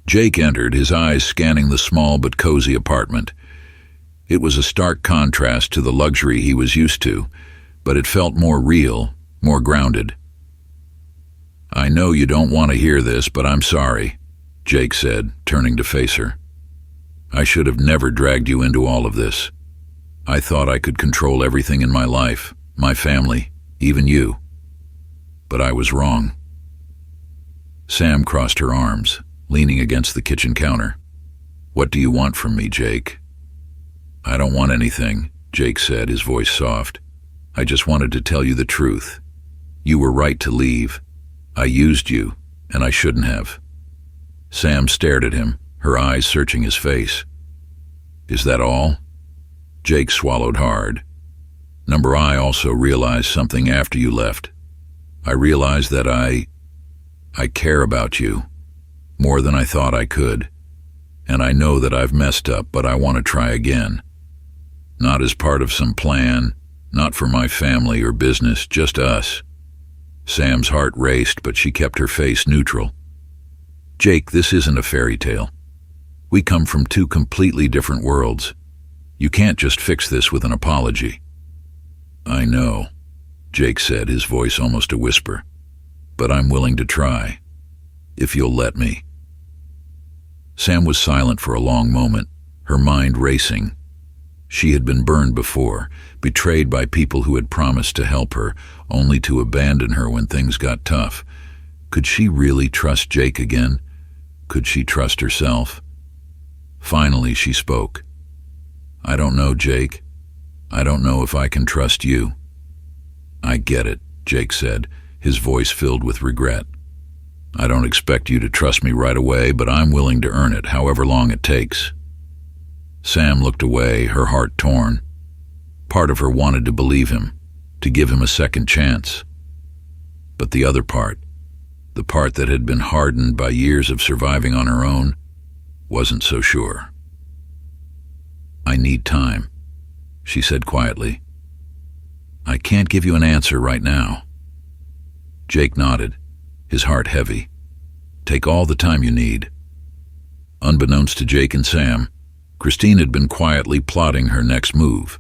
Jake entered, his eyes scanning the small but cozy apartment. It was a stark contrast to the luxury he was used to, but it felt more real, more grounded. I know you don't want to hear this, but I'm sorry, Jake said, turning to face her. I should have never dragged you into all of this. I thought I could control everything in my life, my family, even you. But I was wrong. Sam crossed her arms, leaning against the kitchen counter. What do you want from me, Jake? I don't want anything, Jake said, his voice soft. I just wanted to tell you the truth. You were right to leave. I used you, and I shouldn't have. Sam stared at him, her eyes searching his face. Is that all? Jake swallowed hard. I also realized something after you left. I realized that I care about you. more than I thought I could. And I know that I've messed up, but I want to try again. Not as part of some plan, not for my family or business, just us." Sam's heart raced, but she kept her face neutral. "Jake, this isn't a fairy tale. We come from two completely different worlds. You can't just fix this with an apology." "I know," Jake said, his voice almost a whisper. "But I'm willing to try, if you'll let me." Sam was silent for a long moment, her mind racing. She had been burned before, betrayed by people who had promised to help her, only to abandon her when things got tough. Could she really trust Jake again? Could she trust herself? Finally, she spoke. "I don't know, Jake. I don't know if I can trust you." "I get it," Jake said, his voice filled with regret. "I don't expect you to trust me right away, but I'm willing to earn it, however long it takes." Sam looked away, her heart torn. Part of her wanted to believe him, to give him a second chance. But the other part, the part that had been hardened by years of surviving on her own, wasn't so sure. "I need time," she said quietly. "I can't give you an answer right now." Jake nodded, his heart heavy. "Take all the time you need." Unbeknownst to Jake and Sam, Christine had been quietly plotting her next move.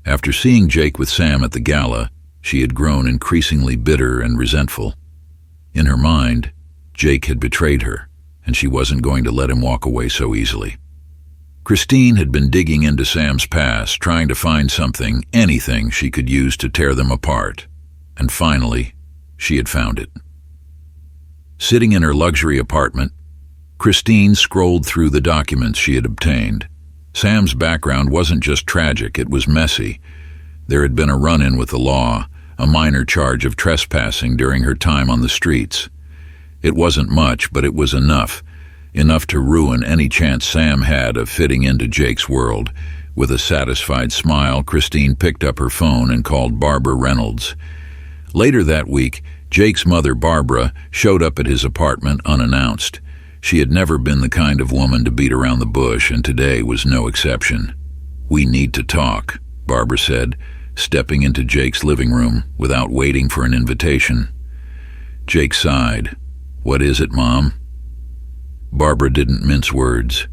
After seeing Jake with Sam at the gala, she had grown increasingly bitter and resentful. In her mind, Jake had betrayed her, and she wasn't going to let him walk away so easily. Christine had been digging into Sam's past, trying to find something, anything she could use to tear them apart. And finally, she had found it. Sitting in her luxury apartment, Christine scrolled through the documents she had obtained. Sam's background wasn't just tragic, it was messy. There had been a run-in with the law, a minor charge of trespassing during her time on the streets. It wasn't much, but it was enough to ruin any chance Sam had of fitting into Jake's world. With a satisfied smile, Christine picked up her phone and called Barbara Reynolds. Later that week, Jake's mother, Barbara, showed up at his apartment unannounced. She had never been the kind of woman to beat around the bush, and today was no exception. "We need to talk," Barbara said, stepping into Jake's living room without waiting for an invitation. Jake sighed. "What is it, Mom?" Barbara didn't mince words.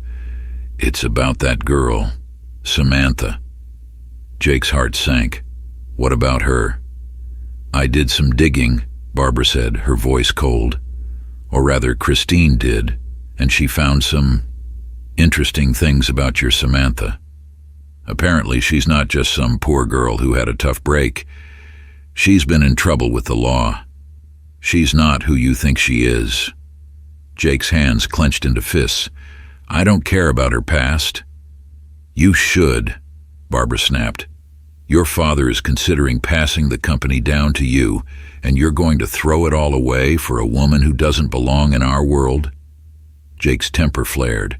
"It's about that girl, Samantha." Jake's heart sank. "What about her?" "I did some digging," Barbara said, her voice cold. "Or rather, Christine did, and she found some interesting things about your Samantha. Apparently, she's not just some poor girl who had a tough break. She's been in trouble with the law. She's not who you think she is." Jake's hands clenched into fists. "I don't care about her past." "You should," Barbara snapped. "Your father is considering passing the company down to you, and you're going to throw it all away for a woman who doesn't belong in our world?" Jake's temper flared.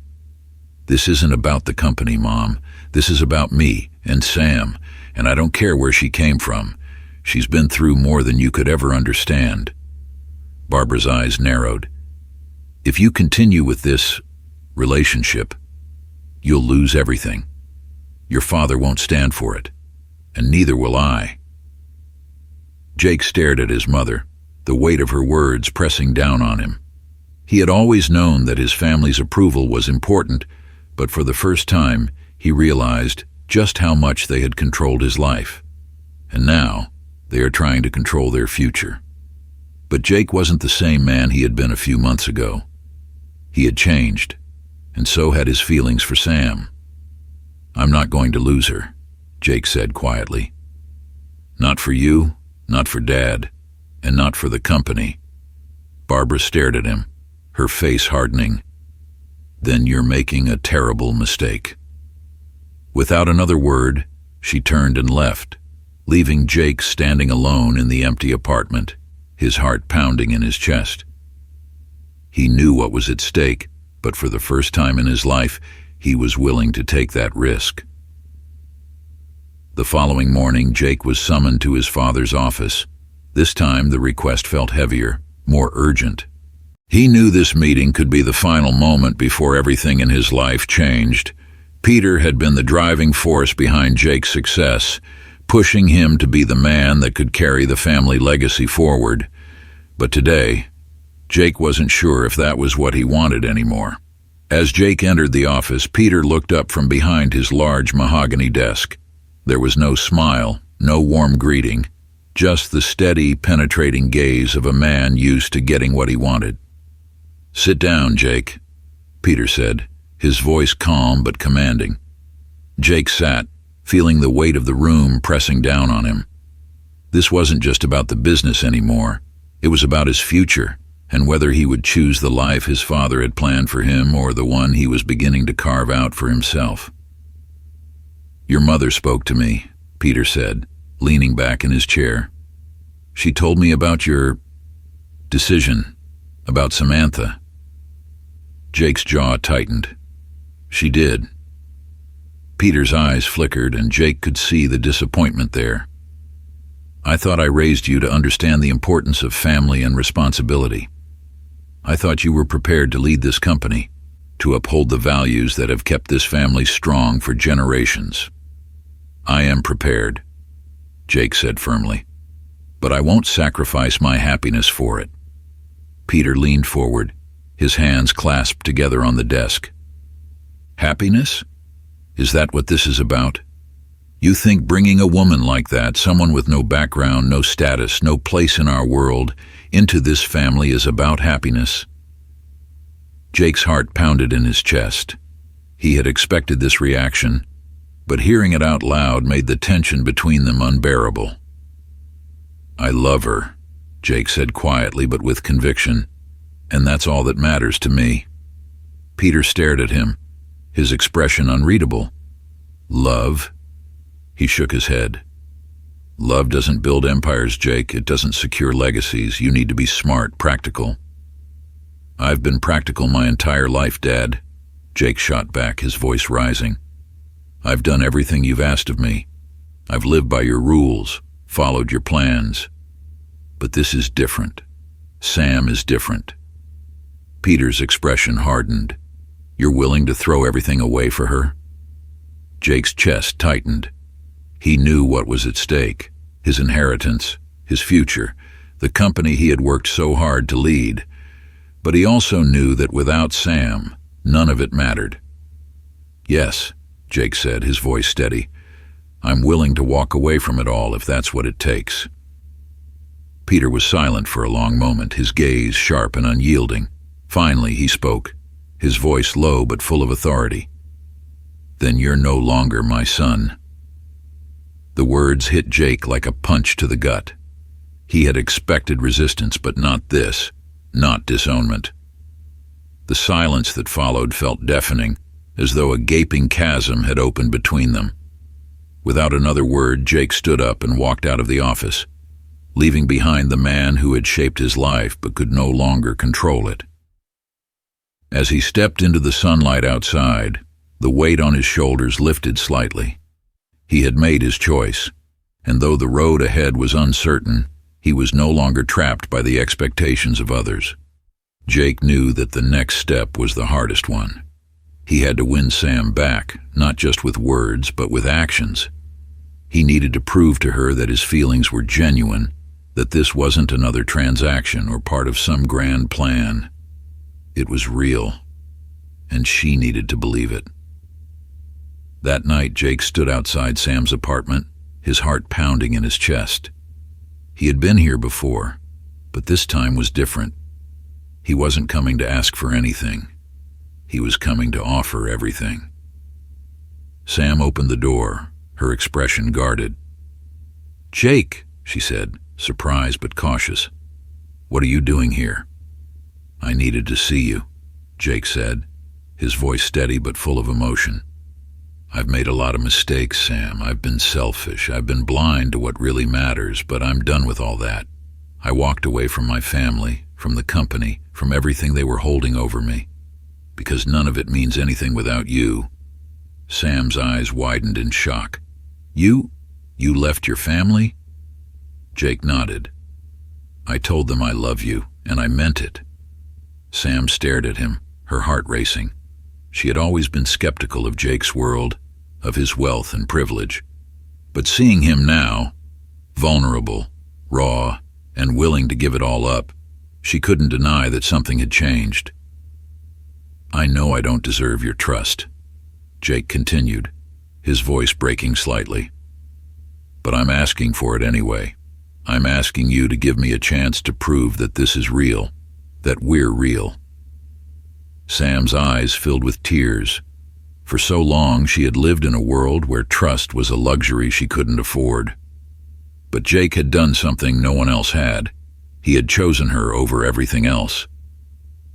"This isn't about the company, Mom. This is about me and Sam, and I don't care where she came from. She's been through more than you could ever understand." Barbara's eyes narrowed. "If you continue with this relationship, you'll lose everything. Your father won't stand for it, and neither will I." Jake stared at his mother, the weight of her words pressing down on him. He had always known that his family's approval was important, but for the first time, he realized just how much they had controlled his life. And now, they are trying to control their future. But Jake wasn't the same man he had been a few months ago. He had changed, and so had his feelings for Sam. "I'm not going to lose her," Jake said quietly. "Not for you, not for Dad, and not for the company." Barbara stared at him, her face hardening. "Then you're making a terrible mistake." Without another word, she turned and left, leaving Jake standing alone in the empty apartment, his heart pounding in his chest. He knew what was at stake, but for the first time in his life, he was willing to take that risk. The following morning, Jake was summoned to his father's office. This time, the request felt heavier, more urgent. He knew this meeting could be the final moment before everything in his life changed. Peter had been the driving force behind Jake's success, pushing him to be the man that could carry the family legacy forward. But today, Jake wasn't sure if that was what he wanted anymore. As Jake entered the office, Peter looked up from behind his large mahogany desk. There was no smile, no warm greeting, just the steady, penetrating gaze of a man used to getting what he wanted. "Sit down, Jake," Peter said, his voice calm but commanding. Jake sat, feeling the weight of the room pressing down on him. This wasn't just about the business anymore. It was about his future, and whether he would choose the life his father had planned for him or the one he was beginning to carve out for himself. "Your mother spoke to me," Peter said, leaning back in his chair. "She told me about your decision, about Samantha." Jake's jaw tightened. "She did." Peter's eyes flickered, and Jake could see the disappointment there. "I thought I raised you to understand the importance of family and responsibility. I thought you were prepared to lead this company, to uphold the values that have kept this family strong for generations." "I am prepared," Jake said firmly, "but I won't sacrifice my happiness for it." Peter leaned forward, his hands clasped together on the desk. "Happiness? Is that what this is about? You think bringing a woman like that, someone with no background, no status, no place in our world, into this family is about happiness?" Jake's heart pounded in his chest. He had expected this reaction, but hearing it out loud made the tension between them unbearable. "I love her," Jake said quietly but with conviction, "and that's all that matters to me." Peter stared at him, his expression unreadable. "Love?" He shook his head. "Love doesn't build empires, Jake. It doesn't secure legacies. You need to be smart, practical." "I've been practical my entire life, Dad," Jake shot back, his voice rising. "I've done everything you've asked of me. I've lived by your rules, followed your plans. But this is different. Sam is different." Peter's expression hardened. "You're willing to throw everything away for her?" Jake's chest tightened. He knew what was at stake: his inheritance, his future, the company he had worked so hard to lead. But he also knew that without Sam, none of it mattered. "Yes," Jake said, his voice steady. "I'm willing to walk away from it all if that's what it takes." Peter was silent for a long moment, his gaze sharp and unyielding. Finally, he spoke, his voice low but full of authority. "Then you're no longer my son." The words hit Jake like a punch to the gut. He had expected resistance, but not this, not disownment. The silence that followed felt deafening, as though a gaping chasm had opened between them. Without another word, Jake stood up and walked out of the office, leaving behind the man who had shaped his life but could no longer control it. As he stepped into the sunlight outside, the weight on his shoulders lifted slightly. He had made his choice, and though the road ahead was uncertain, he was no longer trapped by the expectations of others. Jake knew that the next step was the hardest one. He had to win Sam back, not just with words, but with actions. He needed to prove to her that his feelings were genuine, that this wasn't another transaction or part of some grand plan. It was real, and she needed to believe it. That night, Jake stood outside Sam's apartment, his heart pounding in his chest. He had been here before, but this time was different. He wasn't coming to ask for anything. He was coming to offer everything. Sam opened the door, her expression guarded. "Jake," she said, surprised but cautious. "What are you doing here?" "I needed to see you," Jake said, his voice steady but full of emotion. "I've made a lot of mistakes, Sam. I've been selfish. I've been blind to what really matters, but I'm done with all that. I walked away from my family, from the company, from everything they were holding over me, because none of it means anything without you." Sam's eyes widened in shock. You left your family?" Jake nodded. "I told them I love you, and I meant it." Sam stared at him, her heart racing. She had always been skeptical of Jake's world, of his wealth and privilege. But seeing him now, vulnerable, raw, and willing to give it all up, she couldn't deny that something had changed. "I know I don't deserve your trust," Jake continued, his voice breaking slightly. "But I'm asking for it anyway. I'm asking you to give me a chance to prove that this is real, that we're real." Sam's eyes filled with tears. For so long she had lived in a world where trust was a luxury she couldn't afford. But Jake had done something no one else had. He had chosen her over everything else.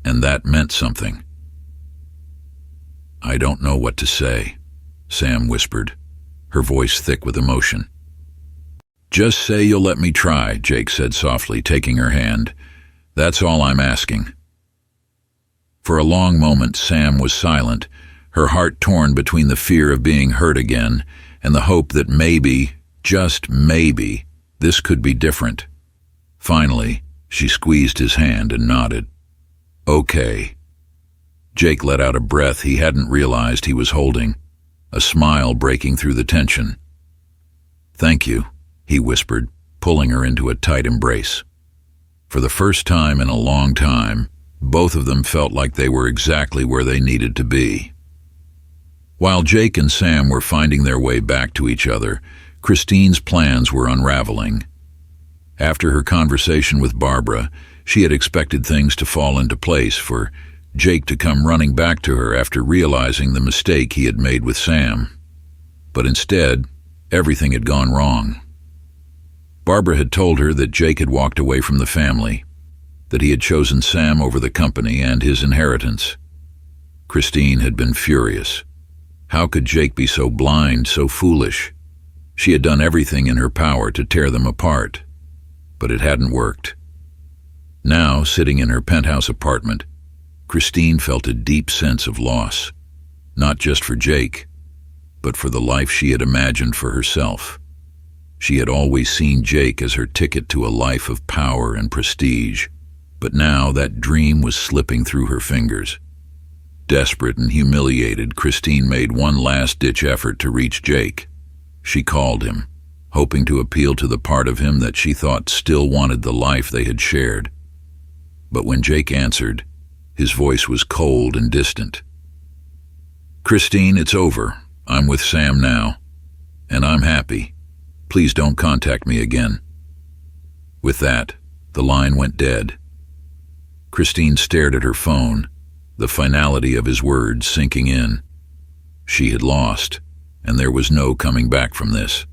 And that meant something. "I don't know what to say," Sam whispered, her voice thick with emotion. "Just say you'll let me try," Jake said softly, taking her hand. "That's all I'm asking." For a long moment Sam was silent, her heart torn between the fear of being hurt again and the hope that maybe, just maybe, this could be different. Finally, she squeezed his hand and nodded. "Okay." Jake let out a breath he hadn't realized he was holding, a smile breaking through the tension. "Thank you," he whispered, pulling her into a tight embrace. For the first time in a long time, both of them felt like they were exactly where they needed to be. While Jake and Sam were finding their way back to each other, Christine's plans were unraveling. After her conversation with Barbara, she had expected things to fall into place, for Jake to come running back to her after realizing the mistake he had made with Sam. But instead, everything had gone wrong. Barbara had told her that Jake had walked away from the family, that he had chosen Sam over the company and his inheritance. Christine had been furious. How could Jake be so blind, so foolish? She had done everything in her power to tear them apart, but it hadn't worked. Now, sitting in her penthouse apartment, Christine felt a deep sense of loss, not just for Jake, but for the life she had imagined for herself. She had always seen Jake as her ticket to a life of power and prestige, but now that dream was slipping through her fingers. Desperate and humiliated, Christine made one last-ditch effort to reach Jake. She called him, hoping to appeal to the part of him that she thought still wanted the life they had shared. But when Jake answered, his voice was cold and distant. "Christine, it's over. I'm with Sam now. And I'm happy. Please don't contact me again." With that, the line went dead. Christine stared at her phone, the finality of his words sinking in. She had lost, and there was no coming back from this.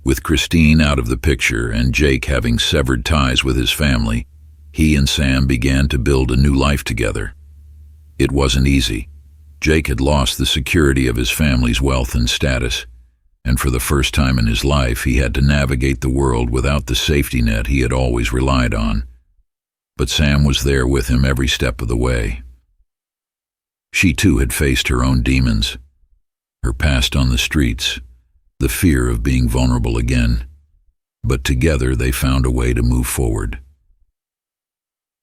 With Christine out of the picture and Jake having severed ties with his family, he and Sam began to build a new life together. It wasn't easy. Jake had lost the security of his family's wealth and status, and for the first time in his life he had to navigate the world without the safety net he had always relied on. But Sam was there with him every step of the way. She too had faced her own demons, her past on the streets, the fear of being vulnerable again. But together they found a way to move forward.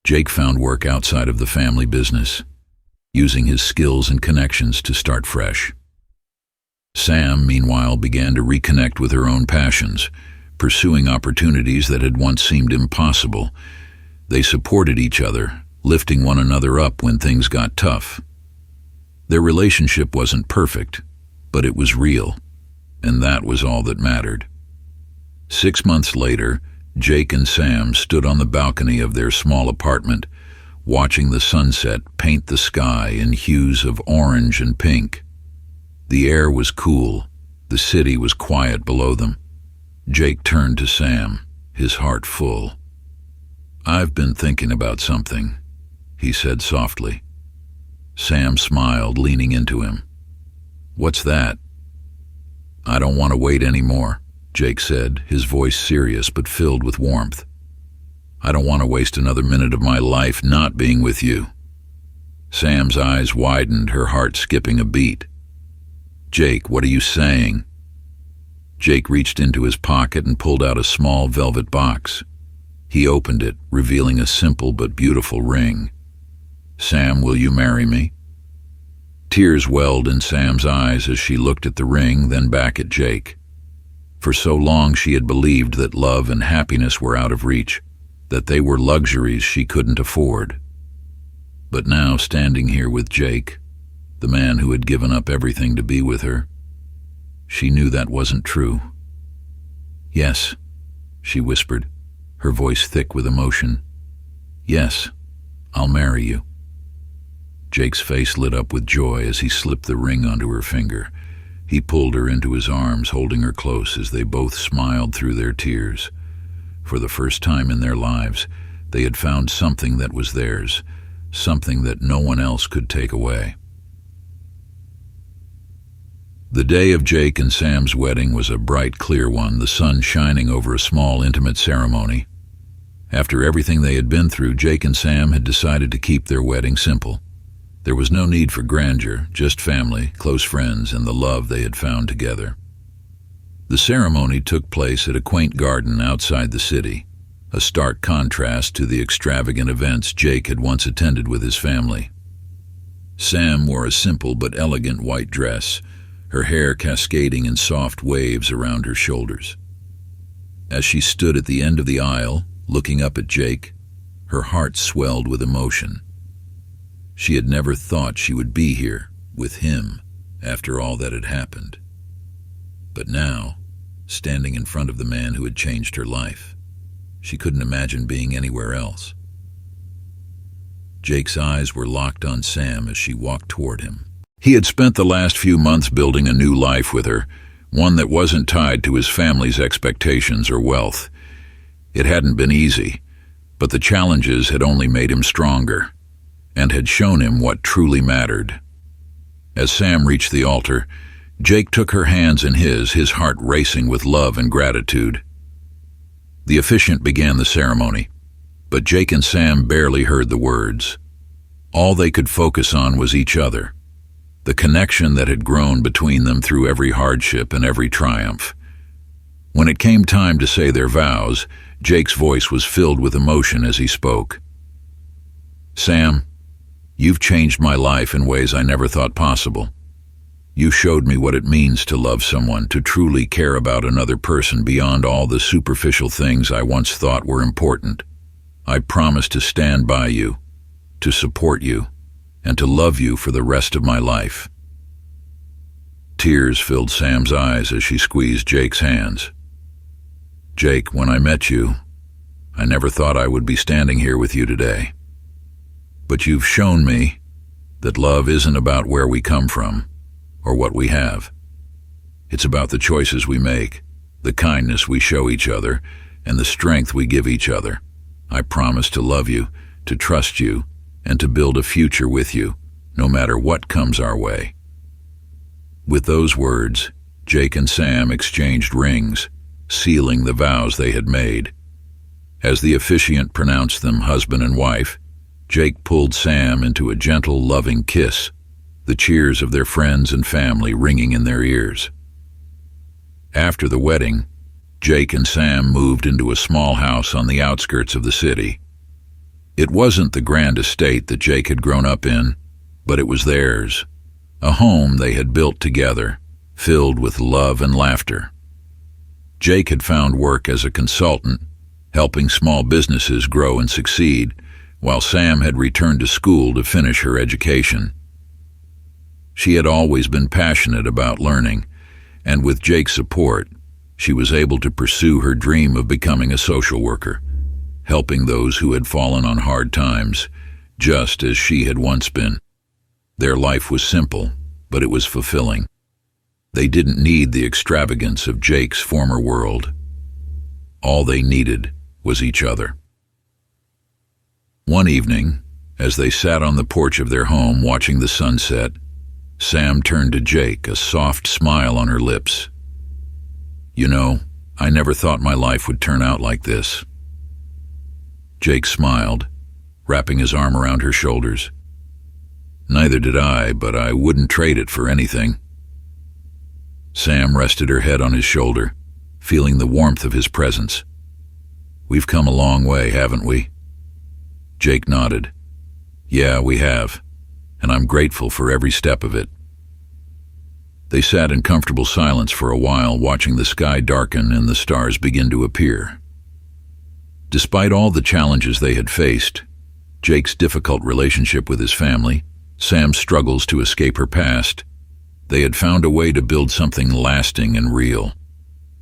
Jake found work outside of the family business, using his skills and connections to start fresh. Sam, meanwhile, began to reconnect with her own passions, pursuing opportunities that had once seemed impossible. They supported each other, lifting one another up when things got tough. Their relationship wasn't perfect, but it was real, and that was all that mattered. 6 months later, Jake and Sam stood on the balcony of their small apartment, watching the sunset paint the sky in hues of orange and pink. The air was cool, the city was quiet below them. Jake turned to Sam, his heart full. "I've been thinking about something," he said softly. Sam smiled, leaning into him. "What's that?" "I don't want to wait anymore," Jake said, his voice serious but filled with warmth. "I don't want to waste another minute of my life not being with you." Sam's eyes widened, her heart skipping a beat. "Jake, what are you saying?" Jake reached into his pocket and pulled out a small velvet box. He opened it, revealing a simple but beautiful ring. "Sam, will you marry me?" Tears welled in Sam's eyes as she looked at the ring, then back at Jake. For so long she had believed that love and happiness were out of reach, that they were luxuries she couldn't afford. But now, standing here with Jake, the man who had given up everything to be with her, she knew that wasn't true. "Yes," she whispered, her voice thick with emotion. "Yes, I'll marry you." Jake's face lit up with joy as he slipped the ring onto her finger. He pulled her into his arms, holding her close as they both smiled through their tears. For the first time in their lives, they had found something that was theirs, something that no one else could take away. The day of Jake and Sam's wedding was a bright, clear one, the sun shining over a small, intimate ceremony. After everything they had been through, Jake and Sam had decided to keep their wedding simple. There was no need for grandeur, just family, close friends, and the love they had found together. The ceremony took place at a quaint garden outside the city, a stark contrast to the extravagant events Jake had once attended with his family. Sam wore a simple but elegant white dress, her hair cascading in soft waves around her shoulders. As she stood at the end of the aisle, looking up at Jake, her heart swelled with emotion. She had never thought she would be here, with him, after all that had happened. But now, standing in front of the man who had changed her life, she couldn't imagine being anywhere else. Jake's eyes were locked on Sam as she walked toward him. He had spent the last few months building a new life with her, one that wasn't tied to his family's expectations or wealth. It hadn't been easy, but the challenges had only made him stronger, and had shown him what truly mattered. As Sam reached the altar, Jake took her hands in his heart racing with love and gratitude. The officiant began the ceremony, but Jake and Sam barely heard the words. All they could focus on was each other, the connection that had grown between them through every hardship and every triumph. When it came time to say their vows, Jake's voice was filled with emotion as he spoke. "Sam, you've changed my life in ways I never thought possible. You showed me what it means to love someone, to truly care about another person beyond all the superficial things I once thought were important. I promise to stand by you, to support you, and to love you for the rest of my life." Tears filled Sam's eyes as she squeezed Jake's hands. "Jake, when I met you, I never thought I would be standing here with you today. But you've shown me that love isn't about where we come from or what we have. It's about the choices we make, the kindness we show each other, and the strength we give each other. I promise to love you, to trust you, and to build a future with you, no matter what comes our way." With those words, Jake and Sam exchanged rings, sealing the vows they had made. As the officiant pronounced them husband and wife, Jake pulled Sam into a gentle, loving kiss, the cheers of their friends and family ringing in their ears. After the wedding, Jake and Sam moved into a small house on the outskirts of the city. It wasn't the grand estate that Jake had grown up in, but it was theirs, a home they had built together, filled with love and laughter. Jake had found work as a consultant, helping small businesses grow and succeed, while Sam had returned to school to finish her education. She had always been passionate about learning, and with Jake's support, she was able to pursue her dream of becoming a social worker, helping those who had fallen on hard times, just as she had once been. Their life was simple, but it was fulfilling. They didn't need the extravagance of Jake's former world. All they needed was each other. One evening, as they sat on the porch of their home watching the sunset, Sam turned to Jake, a soft smile on her lips. "You know, I never thought my life would turn out like this." Jake smiled, wrapping his arm around her shoulders. "Neither did I, but I wouldn't trade it for anything." Sam rested her head on his shoulder, feeling the warmth of his presence. "We've come a long way, haven't we?" Jake nodded. Yeah, we have, and I'm grateful for every step of it. They sat in comfortable silence for a while, watching the sky darken and the stars begin to appear. Despite all the challenges they had faced, Jake's difficult relationship with his family, Sam's struggles to escape her past, they had found a way to build something lasting and real.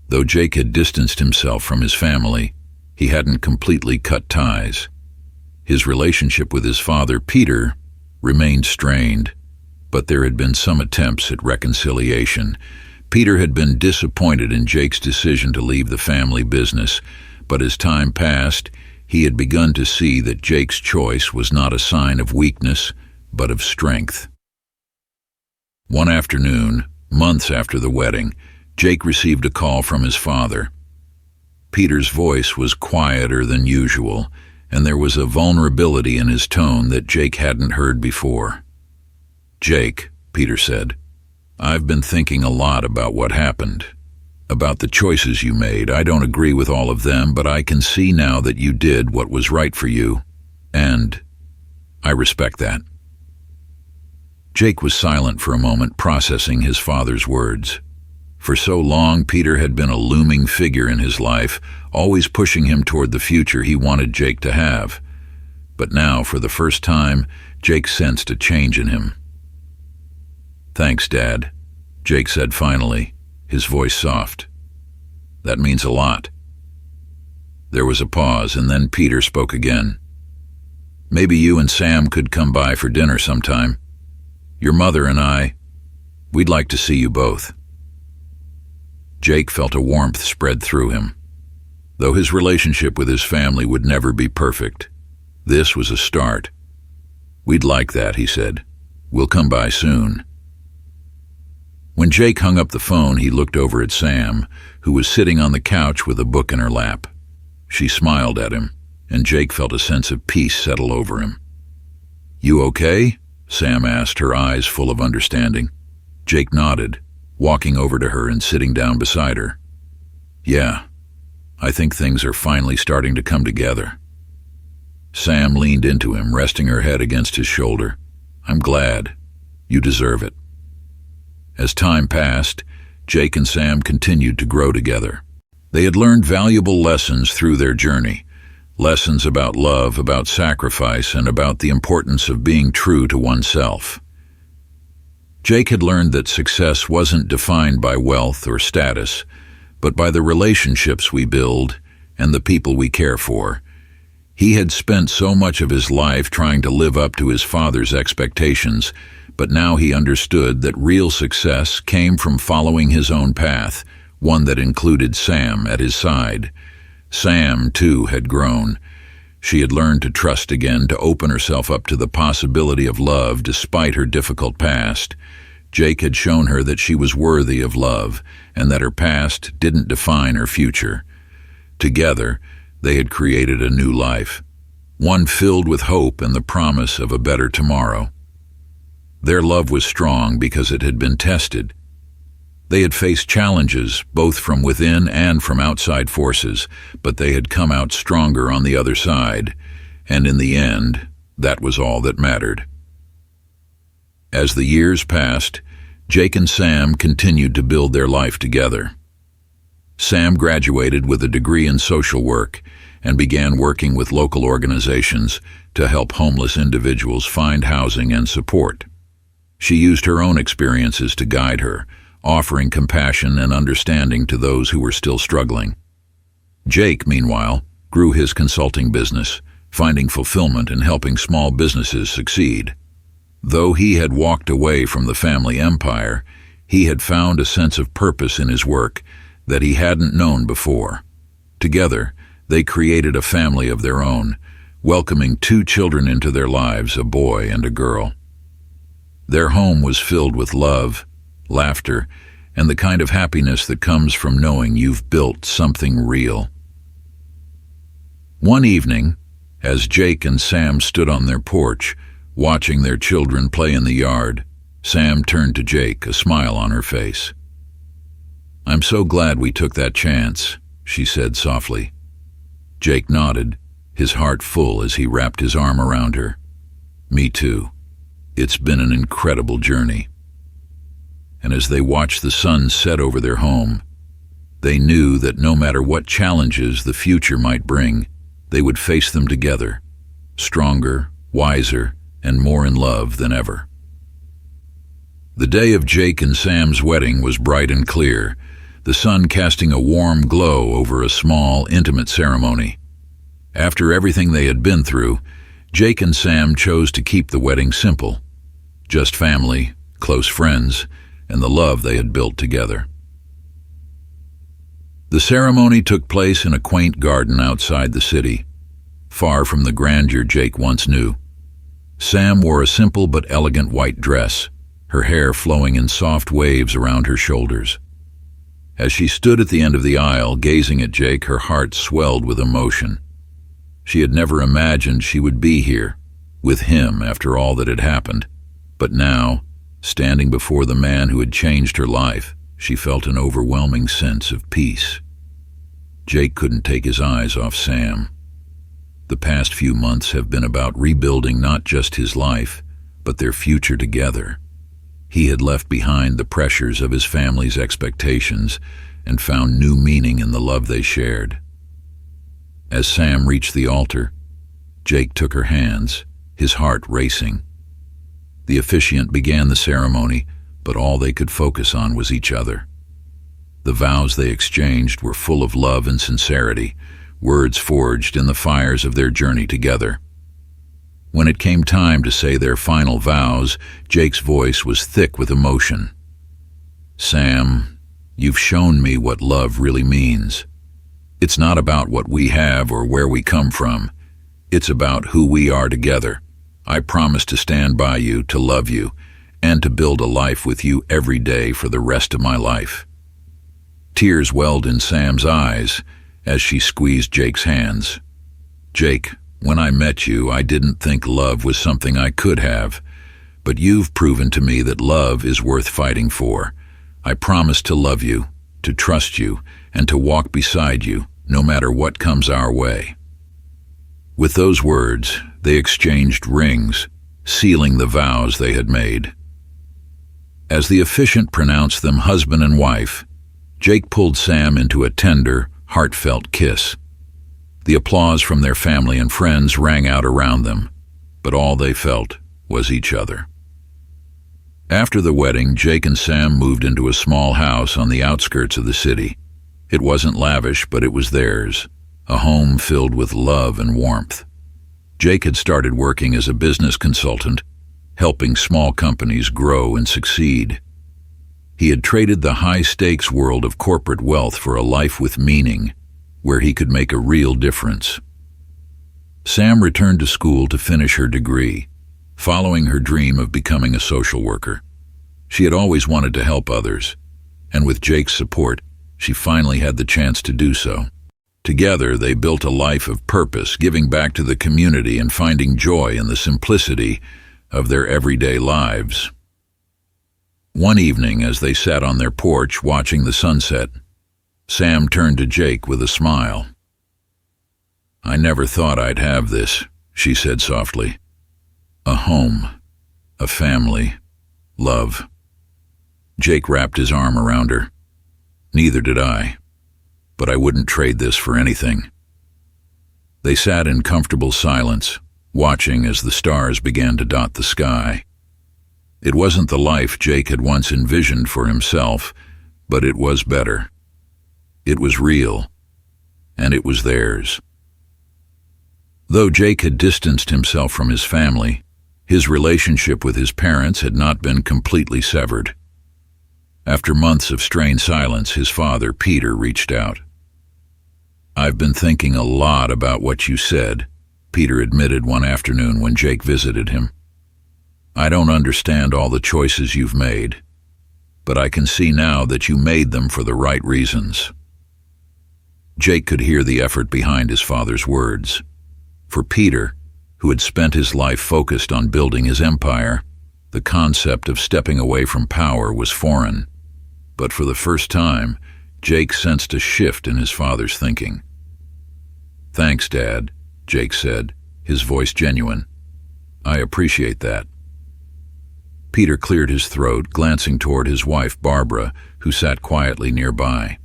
Though Jake had distanced himself from his family, he hadn't completely cut ties. His relationship with his father, Peter, remained strained, but there had been some attempts at reconciliation. Peter had been disappointed in Jake's decision to leave the family business, but as time passed, he had begun to see that Jake's choice was not a sign of weakness, but of strength. One afternoon, months after the wedding, Jake received a call from his father. Peter's voice was quieter than usual, and there was a vulnerability in his tone that Jake hadn't heard before. "Jake," Peter said, "I've been thinking a lot about what happened, about the choices you made. I don't agree with all of them, but I can see now that you did what was right for you, and I respect that." Jake was silent for a moment, processing his father's words. For so long, Peter had been a looming figure in his life, always pushing him toward the future he wanted Jake to have. But now, for the first time, Jake sensed a change in him. "Thanks, Dad," Jake said finally, his voice soft. "That means a lot." There was a pause, and then Peter spoke again. "Maybe you and Sam could come by for dinner sometime. Your mother and we'd like to see you both." Jake felt a warmth spread through him. Though his relationship with his family would never be perfect, this was a start. "We'd like that," he said. "We'll come by soon." When Jake hung up the phone, he looked over at Sam, who was sitting on the couch with a book in her lap. She smiled at him, and Jake felt a sense of peace settle over him. "You okay?" Sam asked, her eyes full of understanding. Jake nodded, walking over to her and sitting down beside her. "Yeah, I think things are finally starting to come together." Sam leaned into him, resting her head against his shoulder. "I'm glad. You deserve it." As time passed, Jake and Sam continued to grow together. They had learned valuable lessons through their journey, lessons about love, about sacrifice, and about the importance of being true to oneself. Jake had learned that success wasn't defined by wealth or status, but by the relationships we build and the people we care for. He had spent so much of his life trying to live up to his father's expectations, but now he understood that real success came from following his own path, one that included Sam at his side. Sam, too, had grown. She had learned to trust again, to open herself up to the possibility of love despite her difficult past. Jake had shown her that she was worthy of love and that her past didn't define her future. Together, they had created a new life, one filled with hope and the promise of a better tomorrow. Their love was strong because it had been tested. They had faced challenges, both from within and from outside forces, but they had come out stronger on the other side, and in the end, that was all that mattered. As the years passed, Jake and Sam continued to build their life together. Sam graduated with a degree in social work and began working with local organizations to help homeless individuals find housing and support. She used her own experiences to guide her, offering compassion and understanding to those who were still struggling. Jake, meanwhile, grew his consulting business, finding fulfillment in helping small businesses succeed. Though he had walked away from the family empire, he had found a sense of purpose in his work that he hadn't known before. Together, they created a family of their own, welcoming 2 children into their lives, a boy and a girl. Their home was filled with love, laughter, and the kind of happiness that comes from knowing you've built something real. One evening, as Jake and Sam stood on their porch, watching their children play in the yard, Sam turned to Jake, a smile on her face. "I'm so glad we took that chance," she said softly. Jake nodded, his heart full as he wrapped his arm around her. Me too. It's been an incredible journey. And as they watched the sun set over their home, they knew that no matter what challenges the future might bring, they would face them together, stronger, wiser, and more in love than ever. The day of Jake and Sam's wedding was bright and clear, the sun casting a warm glow over a small, intimate ceremony. After everything they had been through, Jake and Sam chose to keep the wedding simple. Just family, close friends, and the love they had built together. The ceremony took place in a quaint garden outside the city, far from the grandeur Jake once knew. Sam wore a simple but elegant white dress, her hair flowing in soft waves around her shoulders. As she stood at the end of the aisle, gazing at Jake, her heart swelled with emotion. She had never imagined she would be here, with him after all that had happened. But now, standing before the man who had changed her life, she felt an overwhelming sense of peace. Jake couldn't take his eyes off Sam. The past few months have been about rebuilding not just his life, but their future together. He had left behind the pressures of his family's expectations and found new meaning in the love they shared. As Sam reached the altar, Jake took her hands, his heart racing. The officiant began the ceremony, but all they could focus on was each other. The vows they exchanged were full of love and sincerity, words forged in the fires of their journey together. When it came time to say their final vows, Jake's voice was thick with emotion. "Sam, you've shown me what love really means. It's not about what we have or where we come from. It's about who we are together. I promise to stand by you, to love you, and to build a life with you every day for the rest of my life." Tears welled in Sam's eyes as she squeezed Jake's hands. "Jake, when I met you, I didn't think love was something I could have, but you've proven to me that love is worth fighting for. I promise to love you, to trust you, and to walk beside you, no matter what comes our way." With those words, they exchanged rings, sealing the vows they had made. As the officiant pronounced them husband and wife, Jake pulled Sam into a tender, heartfelt kiss. The applause from their family and friends rang out around them, but all they felt was each other. After the wedding, Jake and Sam moved into a small house on the outskirts of the city. It wasn't lavish, but it was theirs, a home filled with love and warmth. Jake had started working as a business consultant, helping small companies grow and succeed. He had traded the high-stakes world of corporate wealth for a life with meaning, where he could make a real difference. Sam returned to school to finish her degree, following her dream of becoming a social worker. She had always wanted to help others, and with Jake's support, she finally had the chance to do so. Together, they built a life of purpose, giving back to the community and finding joy in the simplicity of their everyday lives. One evening, as they sat on their porch watching the sunset, Sam turned to Jake with a smile. "I never thought I'd have this," she said softly. "A home, a family, love." Jake wrapped his arm around her. "Neither did I, but I wouldn't trade this for anything." They sat in comfortable silence, watching as the stars began to dot the sky. It wasn't the life Jake had once envisioned for himself, but it was better. It was real, and it was theirs. Though Jake had distanced himself from his family, his relationship with his parents had not been completely severed. After months of strained silence, his father, Peter, reached out. "I've been thinking a lot about what you said," Peter admitted one afternoon when Jake visited him. "I don't understand all the choices you've made, but I can see now that you made them for the right reasons." Jake could hear the effort behind his father's words. For Peter, who had spent his life focused on building his empire, the concept of stepping away from power was foreign. But for the first time, Jake sensed a shift in his father's thinking. "Thanks, Dad," Jake said, his voice genuine. I appreciate that. Peter cleared his throat, glancing toward his wife, Barbara, who sat quietly nearby.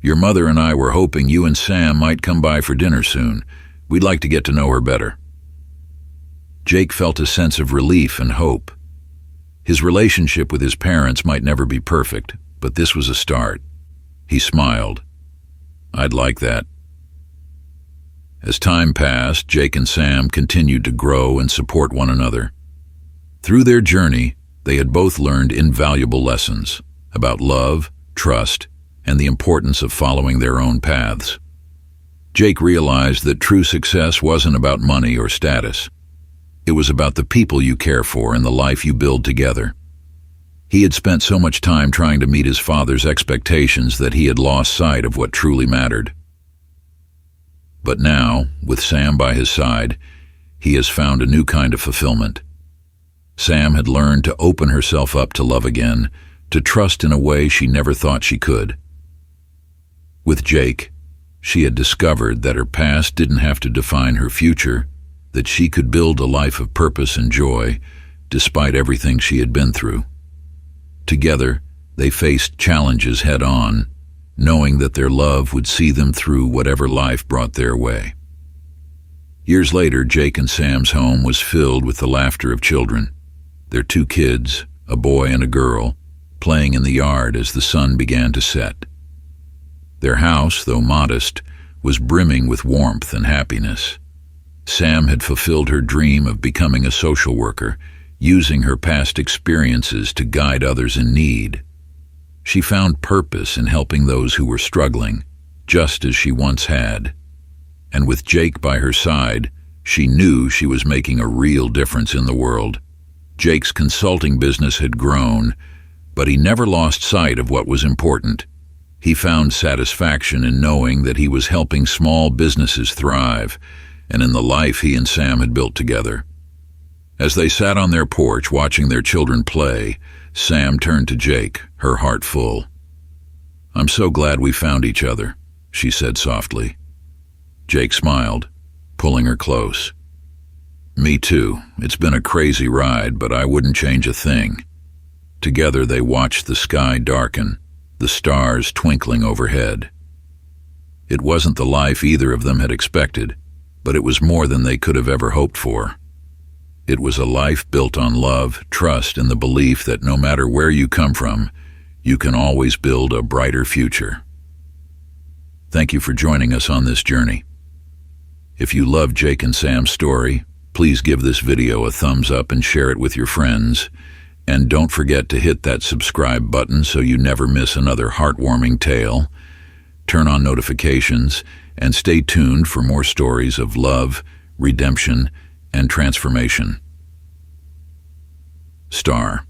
Your mother and I were hoping you and Sam might come by for dinner soon. We'd like to get to know her better. Jake felt a sense of relief and hope. His relationship with his parents might never be perfect, but this was a start. He smiled. I'd like that. As time passed, Jake and Sam continued to grow and support one another. Through their journey, they had both learned invaluable lessons about love, trust, and the importance of following their own paths. Jake realized that true success wasn't about money or status. It was about the people you care for and the life you build together. He had spent so much time trying to meet his father's expectations that he had lost sight of what truly mattered. But now, with Sam by his side, he has found a new kind of fulfillment. Sam had learned to open herself up to love again, to trust in a way she never thought she could. With Jake, she had discovered that her past didn't have to define her future, that she could build a life of purpose and joy, despite everything she had been through. Together, they faced challenges head-on, knowing that their love would see them through whatever life brought their way. Years later, Jake and Sam's home was filled with the laughter of children. Their 2 kids, a boy and a girl, playing in the yard as the sun began to set. Their house, though modest, was brimming with warmth and happiness. Sam had fulfilled her dream of becoming a social worker, using her past experiences to guide others in need. She found purpose in helping those who were struggling, just as she once had. And with Jake by her side, she knew she was making a real difference in the world. Jake's consulting business had grown, but he never lost sight of what was important. He found satisfaction in knowing that he was helping small businesses thrive, and in the life he and Sam had built together. As they sat on their porch watching their children play, Sam turned to Jake, her heart full. I'm so glad we found each other, she said softly. Jake smiled, pulling her close. Me too. It's been a crazy ride, but I wouldn't change a thing. Together they watched the sky darken, the stars twinkling overhead. It wasn't the life either of them had expected, but it was more than they could have ever hoped for. It was a life built on love, trust, and the belief that no matter where you come from, you can always build a brighter future. Thank you for joining us on this journey. If you love Jake and Sam's story, please give this video a thumbs up and share it with your friends. And don't forget to hit that subscribe button so you never miss another heartwarming tale. Turn on notifications and stay tuned for more stories of love, redemption, and transformation. Star.